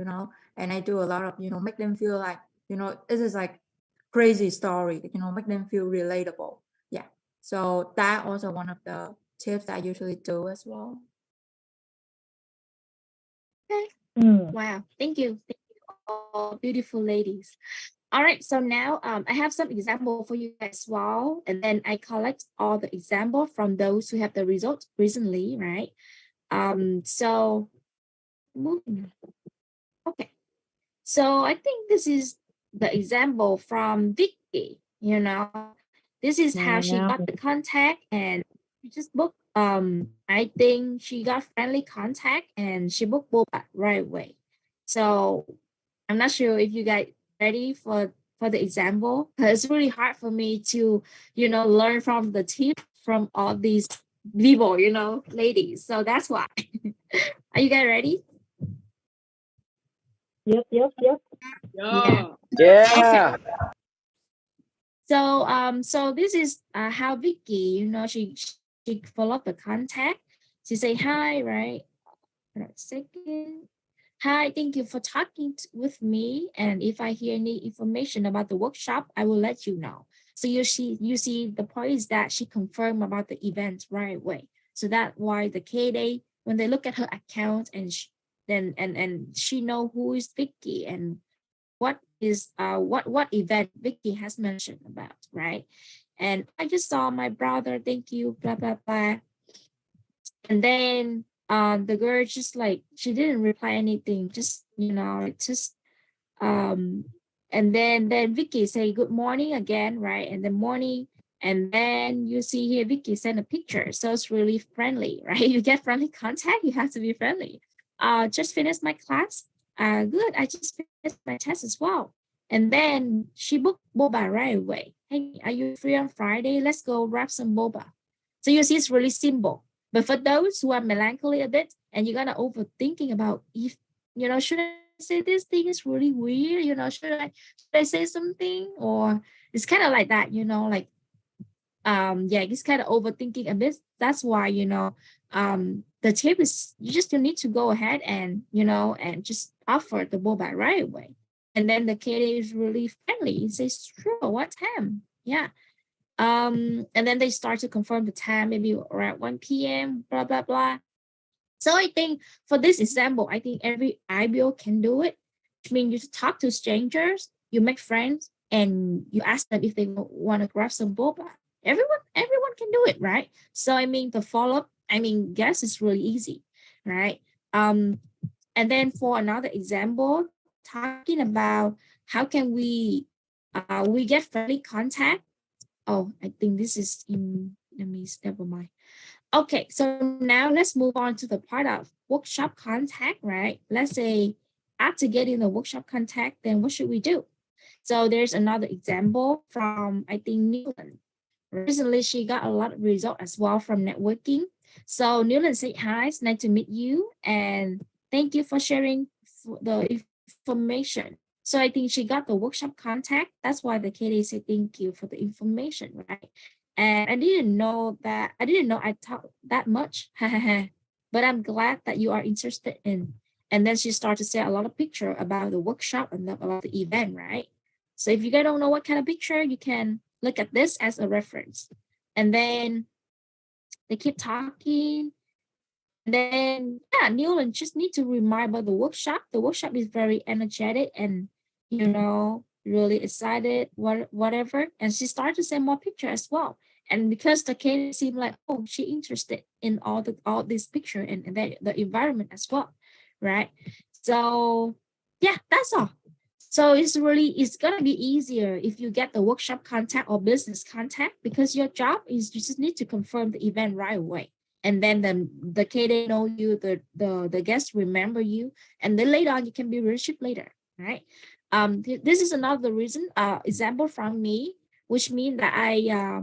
and I do a lot of, make them feel like, this is like crazy story, make them feel relatable. Yeah. So that also one of the tips I usually do as well. Okay. Wow. Thank you. Thank you, all beautiful ladies. All right. So now I have some example for you as well. And then I collect all the example from those who have the results recently, right? So okay. So I think this is the example from Vicky, This is how she got the contact, and she just booked. I think she got friendly contact and she booked Boba right away. So I'm not sure if you guys ready for the example, because it's really hard for me to, learn from the tip from all these people, ladies. So that's why. Are you guys ready? Yep. Yeah. Yeah. Okay. So this is how Vicky, she follow up the contact. She say hi, right? Hold on a second. Hi, thank you for talking with me. And if I hear any information about the workshop, I will let you know. So you see the point is that she confirmed about the event right away. So that's why the KDA, when they look at her account and she know who is Vicky and what is what event Vicky has mentioned about, right? And I just saw my brother, thank you, blah blah blah. And then the girl just like she didn't reply anything, just and then Vicky say good morning again, right? And the morning, and then you see here Vicky send a picture, so it's really friendly, right? You get friendly contact, you have to be friendly. Just finished my class. Good, I just finished my test as well. And then she booked boba right away. Hey, are you free on Friday? Let's go grab some boba. So you see, it's really simple. But for those who are melancholy a bit and you're gonna overthinking about if should I say this thing is really weird, should I say something, or it's kind of like that, like it's kind of overthinking a bit. That's why the tip is you need to go ahead and and just offer the boba right away. And then the kid is really friendly. He says, sure, what time? Yeah. And then they start to confirm the time, maybe around 1 p.m., blah, blah, blah. So I think for this example, I think every IBO can do it. I mean, you talk to strangers, you make friends, and you ask them if they want to grab some boba. Everyone can do it, right? So I mean, the follow-up, guess is really easy, right? And then for another example, talking about how can we get friendly contact. Oh, I think this is never mind. Okay, so now let's move on to the part of workshop contact, right? Let's say after getting the workshop contact, then what should we do? So there's another example from, I think, Newland. Recently, she got a lot of result as well from networking. So Newland said, hi, it's nice to meet you. And thank you for sharing the information. So I think she got the workshop contact. That's why the KD said thank you for the information, right? And I didn't know I talked that much, but I'm glad that you are interested in. And then she started to say a lot of picture about the workshop and about the event, right? So if you guys don't know what kind of picture, you can look at this as a reference. And then they keep talking. And then, Newland just need to remind about the workshop. The workshop is very energetic and, really excited, whatever. And she started to send more pictures as well. And because the case seemed like, oh, she interested in all this picture and the environment as well, right? So, yeah, that's all. So it's gonna be easier if you get the workshop contact or business contact, because your job is you just need to confirm the event right away. And then the KD know you, the guests remember you, and then later on you can be relationship later, right? This is another reason, example from me, which means that I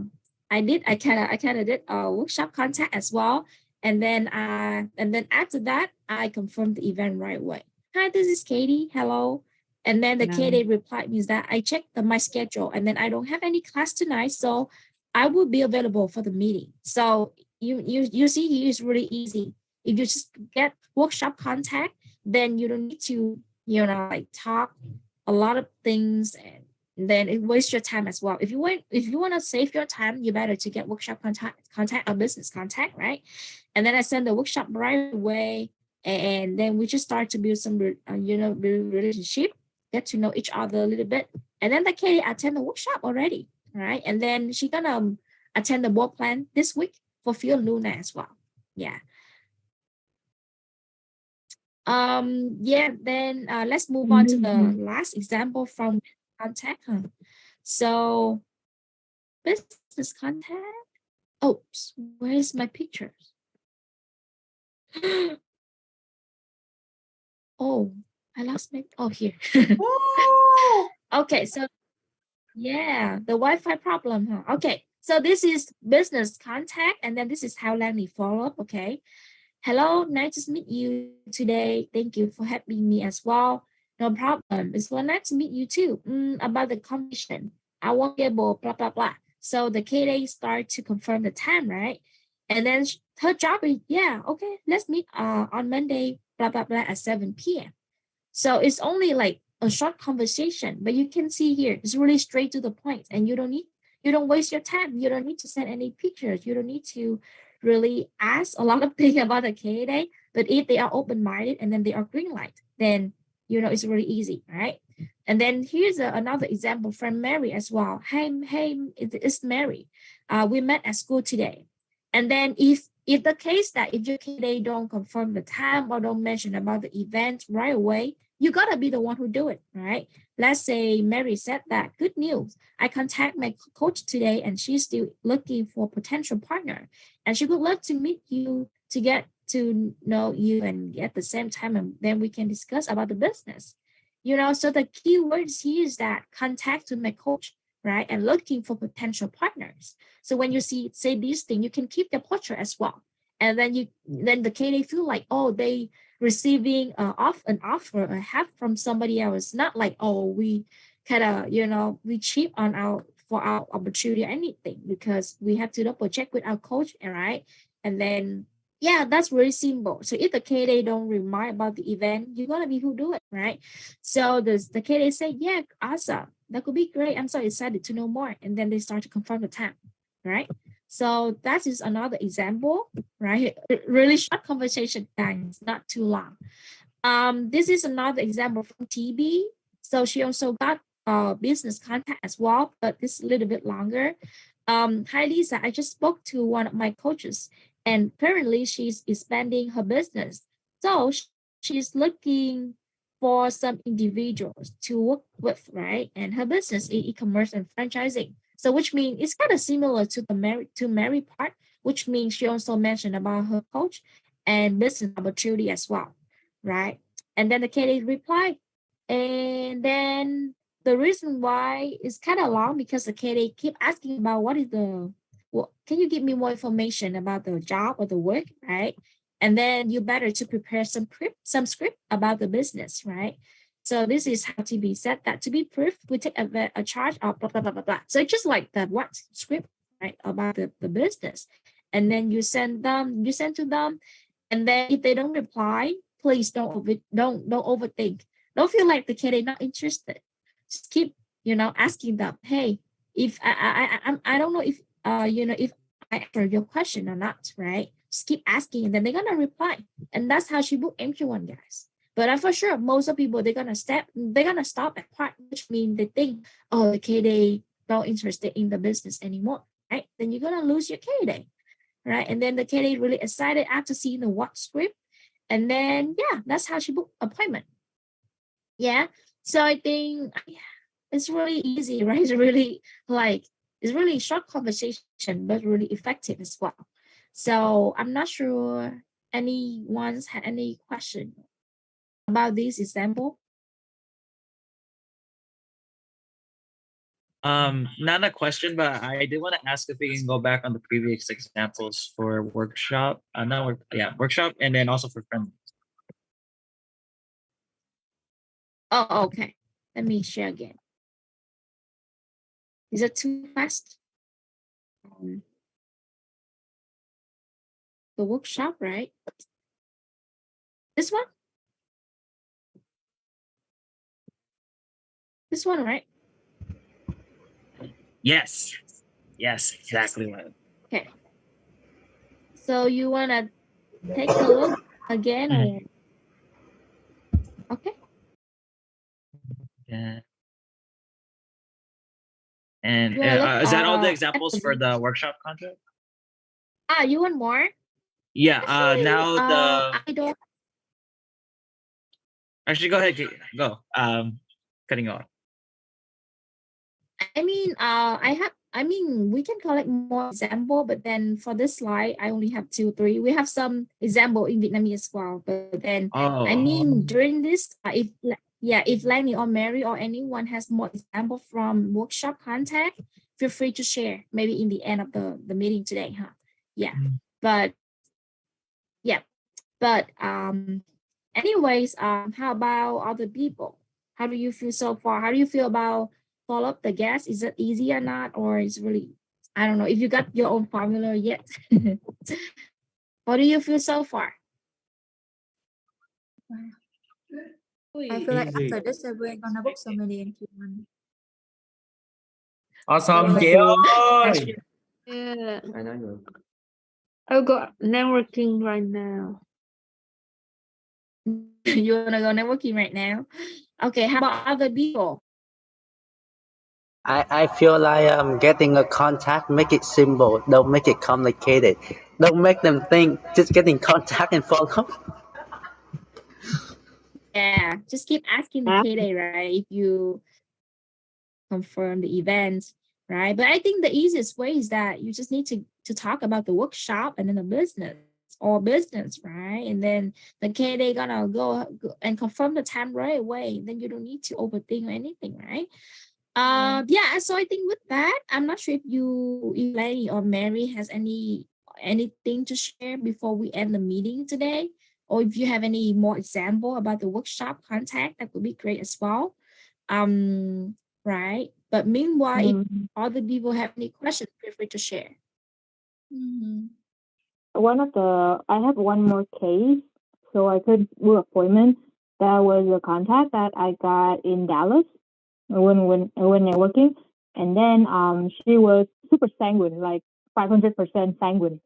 kind of did a workshop contact as well, and then after that I confirmed the event right away. Hi, this is Katie. Hello. And then the KD replied means that I checked my schedule, and then I don't have any class tonight, so I will be available for the meeting. So you see here is really easy. If you just get workshop contact, then you don't need to talk a lot of things, and then it wastes your time as well. If you want to save your time, you better to get workshop contact or business contact, right? And then I send the workshop right away, and then we just start to build some relationship, get to know each other a little bit, and then the Katie attend the workshop already, right? And then she gonna attend the board plan this week for Phil Luna as well. Yeah. Then let's move on to the last example from contact. So business contact. Oops, where's my pictures? Oh, I lost my, here. Okay, so yeah, the Wi-Fi problem, Okay, so this is business contact, and then this is how Lanny follow up, okay? Hello, nice to meet you today. Thank you for having me as well. No problem. It's well nice to meet you too. About the conversation. I won't be able, blah, blah, blah. So the KDA start to confirm the time, right? And then her job is, yeah, okay, let's meet on Monday, blah, blah, blah, at 7 p.m. So it's only like a short conversation, but you can see here, it's really straight to the point, and you don't waste your time. You don't need to send any pictures. You don't need to really ask a lot of things about the KDA. But if they are open-minded and then they are green light, then it's really easy, right? And then here's another example from Mary as well. Hey, it's Mary. We met at school today. And then if the case that if your KDA don't confirm the time or don't mention about the event right away, you gotta be the one who do it, right? Let's say Mary said that, good news. I contact my coach today and she's still looking for a potential partner. And she would love to meet you to get to know you and at the same time, and then we can discuss about the business. So the key words here is that contact with my coach, right? And looking for potential partners. So when you say these things, you can keep the portrait as well. And then the KDA feel like, oh, they receiving an offer, a help from somebody else. Not like, oh, we kind of, we cheap on our opportunity or anything, because we have to double check with our coach, right? And then, yeah, that's really simple. So if the KDA don't remind about the event, you're gonna be who do it, right? So the KDA say, yeah, awesome, that could be great. I'm so excited to know more. And then they start to confirm the time, right? So that is another example, right? Really short conversation time, not too long. This is another example from TB. So she also got business contact as well, but it's a little bit longer. Hi, Lisa. I just spoke to one of my coaches, and currently she's expanding her business. So she's looking for some individuals to work with, right? And her business is e-commerce and franchising. So which means it's kind of similar to the Mary part, which means she also mentioned about her coach and business opportunity as well, right? And then the KDA replied. And then the reason why is kind of long, because the KDA keep asking about can you give me more information about the job or the work, right? And then you better to prepare some script about the business, right? So this is how to be said that to be proof, we take a charge of blah, blah, blah, blah, blah. So it's just like the script, right, about the business. And then you send to them. And then if they don't reply, please don't overthink. Don't feel like the KDA not interested. Just keep, asking them, hey, if I don't know if, if I answered your question or not, right? Just keep asking, and then they're going to reply. And that's how she booked MQ1, guys. But for sure, most of people, they're gonna stop at part, which means they think, oh, the KDA not interested in the business anymore, right? Then you're gonna lose your KDA, right? And then the KDA really excited after seeing the what script, and then yeah, that's how she booked appointment. Yeah, so I think it's really easy, right? It's really short conversation, but really effective as well. So I'm not sure anyone's had any question about this example. Not a question, but I did want to ask if we can go back on the previous examples for workshop, workshop, and then also for friendly. Oh, okay. Let me share again. Is it too fast? The workshop, right? This one? This one, right? Yes, exactly right. Okay. So you wanna take a look again, or okay? Yeah. And is that all the examples for the workshop contract? You want more? Yeah. Actually, now the I don't. Actually, go ahead. Go. Cutting you off. I mean, we can collect more example, but then for this slide, I only have 2, 3. We have some example in Vietnamese as well, but then during this, if Lanny or Mary or anyone has more example from workshop contact, feel free to share. Maybe in the end of the meeting today, huh? Yeah, but anyways, how about other people? How do you feel so far? How do you feel about follow up the guest? Is it easy or not? Or is really, I don't know if you got your own formula yet. How do you feel so far? I feel like Easy. after this, we're gonna book so many into one. Awesome Like chị ơi. Yeah. Ai nói nữa? I'll go networking right now. You wanna go networking right now? Okay, how about other people? I feel like getting a contact, make it simple. Don't make it complicated. Don't make them think just getting contact and follow up. Yeah, just keep asking the KD, right? If you confirm the event, right? But I think the easiest way is that you just need to talk about the workshop and then the business, right? And then the KD gonna go and confirm the time right away. Then you don't need to overthink or anything, right? Yeah, so I think with that, I'm not sure if Lenny or Mary has anything to share before we end the meeting today, or if you have any more example about the workshop contact, that would be great as well. Right. But meanwhile, if other people have any questions, feel free to share. I have one more case, so I could book appointment. That was a contact that I got in Dallas when networking, and then she was super sanguine, like 500% sanguine,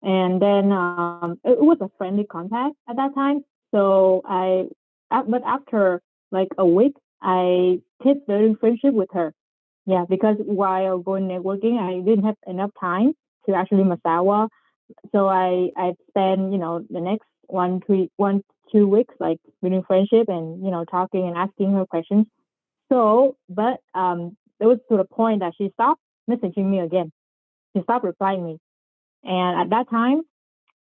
and then it was a friendly contact at that time. So but after like a week, I kept building friendship with her. Yeah, because while going networking, I didn't have enough time to actually Masawa. So I spent, the next 2 weeks like building friendship and, talking and asking her questions. So, but it was to the point that she stopped messaging me again. She stopped replying me. And at that time,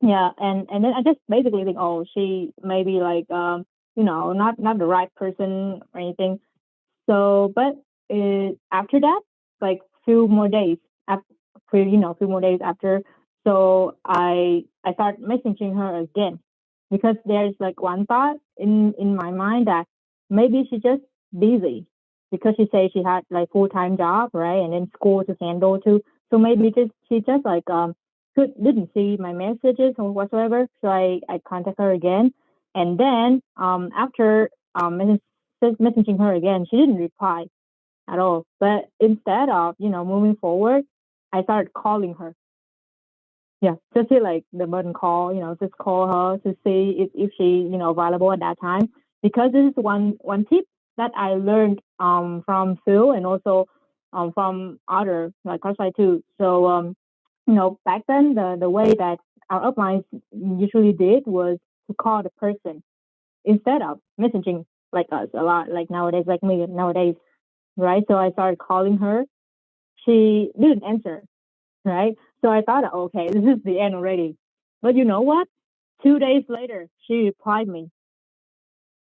yeah, and then I just basically think, oh, she may be like, not the right person or anything. So, but after that, like few more days after, so I started messaging her again, because there's like one thought in my mind that maybe she's just busy, because she said she had like full-time job, right, and then school to handle too. So maybe she just like didn't see my messages or whatsoever. So I contact her again, and then after messaging her again, she didn't reply at all. But instead of moving forward, I started calling her. Yeah, just hit like the button call, just call her to see if she available at that time. Because this is one tip that I learned from Phil, and also from other like Crossfire too. So back then the way that our uplines usually did was to call the person instead of messaging like us a lot, like nowadays, like me nowadays, right? So I started calling her. She didn't answer, right? So I thought, okay, this is the end already. But you know what? 2 days later, she replied me,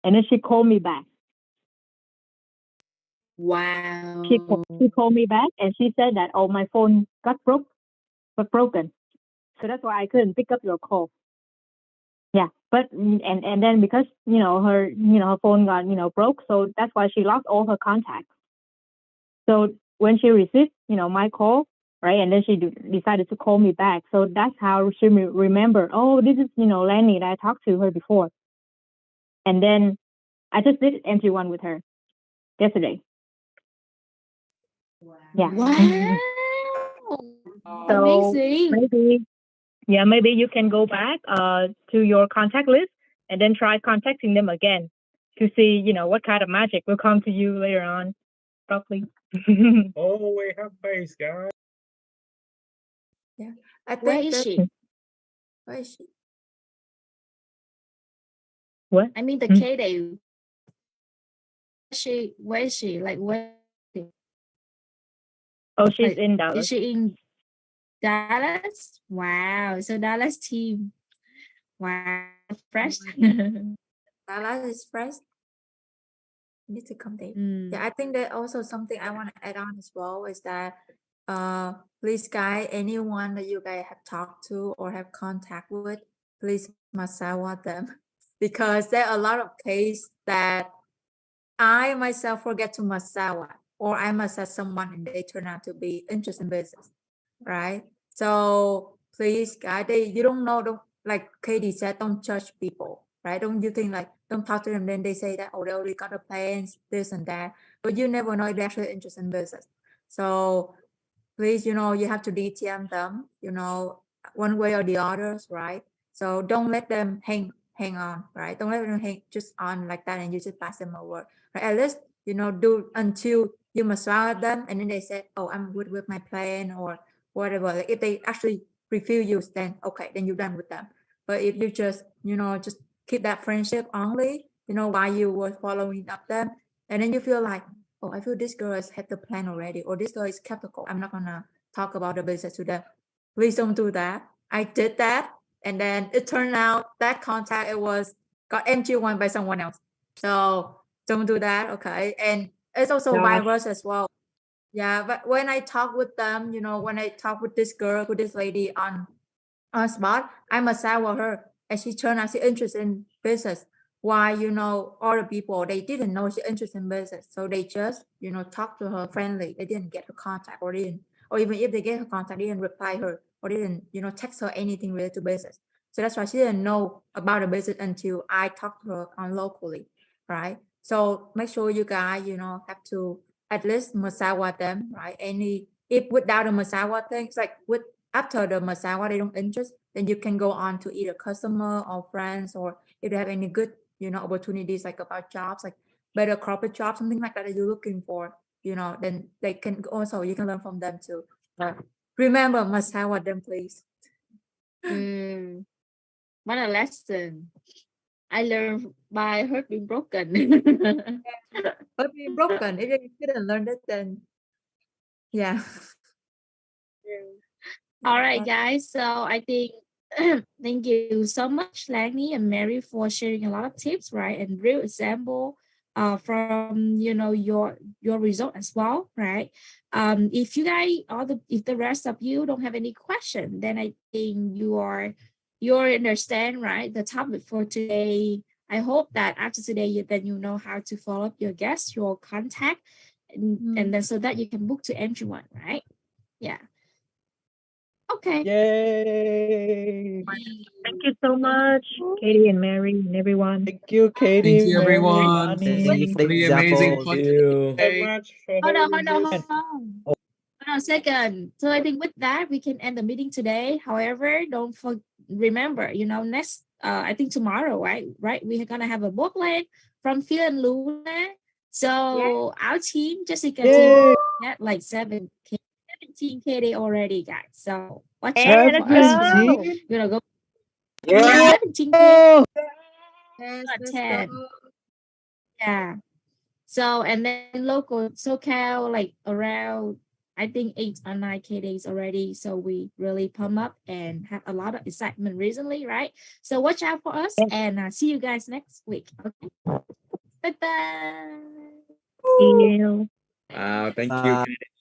and then she called me back. Wow. She called me back, and she said that, oh, my phone got broken, so that's why I couldn't pick up your call. Yeah, but and then because her phone got broke, so that's why she lost all her contacts. So when she received my call, right, and then she decided to call me back. So that's how she remember. Oh, this is Lenny that I talked to her before. And then I just did entry one with her yesterday. Wow. Yeah. Wow. So amazing. maybe you can go back to your contact list and then try contacting them again to see what kind of magic will come to you later on. Probably. Always have faith, guys. Yeah, I think Where is she? Where is she? What? I mean the KD. Where is she? Like where? Oh, she's in Dallas. Is she in Dallas? Wow. So Dallas team. Wow. Fresh. Dallas is fresh. Need to come there. Yeah, I think that also something I want to add on as well is that please guys, anyone that you guys have talked to or have contact with, please Masawa them, because there are a lot of cases that I myself forget to Masawa. or I message someone and they turn out to be interested in business, right? So please, guys, you don't know, don't, like Katie said, don't judge people, right? Don't you think like, don't talk to them, then they say that, oh, they already got a plans, this and that, but you never know if they're actually interested in business. So please, you have to DTM them, one way or the others, right? So don't let them hang on, right? Don't let them hang just on like that and you just pass them over. Right? At least, do until you massage them and then they say, oh, I'm good with my plan or whatever. Like if they actually refuse you, then okay, then you're done with them. But if you just, just keep that friendship only, while you were following up them, and then you feel like, oh, I feel this girl has had the plan already, or this girl is skeptical, I'm not gonna talk about the business to them. Please don't do that. I did that, and then it turned out that contact got MG1 by someone else. So don't do that, okay? And it's also vice versa as well. Yeah, but when I talk with them, when I talk with this girl, with this lady on spot, I massage with her, and she turned out she's interested in business. Why, other people, they didn't know she's interested in business. So they just, talk to her friendly. They didn't get her contact or even if they get her contact, they didn't reply her or didn't, text her anything related to business. So that's why she didn't know about the business until I talked to her on locally, right? So make sure you guys, have to at least massage them, right? If without the massage things, like after the massage they don't interest, then you can go on to either customer or friends, or if they have any good, opportunities like about jobs, like better corporate job, something like that you're looking for, then they can also, you can learn from them too. Remember, massage them, please. What a lesson. I learned by heart being broken. Heart being broken. If you didn't learn it, then yeah. All right, guys. So I think thank you so much, Lanny and Mary, for sharing a lot of tips, right, and real example from your result as well, right? If you guys if the rest of you don't have any question, then I think you understand, right, the topic for today. I hope that after today, then you know how to follow up your guests, your contact, and then so that you can book to MG1, right? Yeah. Okay. Yay! Thank you so much, Katie and Mary and everyone. Thank you, Katie. Thank you, Mary, everyone. Ani. Thank you for the For the amazing example. podcast So today. much for Hold on. holding this. Hold on a second. So I think with that, we can end the meeting today. However, don't remember, next, I think tomorrow, right? We're going to have a booklet from Phil and Luna. So our team, Jessica team, got like 17 KD already, guys. So watch out for us. 17? We're going to go. Yeah. 17 KD. Yes, Not let's 10. go. Yeah. So, and then local SoCal, like around, I think 8 or 9 KDs already. So we really pump up and have a lot of excitement recently, right? So watch out for us and see you guys next week. Okay. Bye-bye. See you. Wow, thank you. Bye.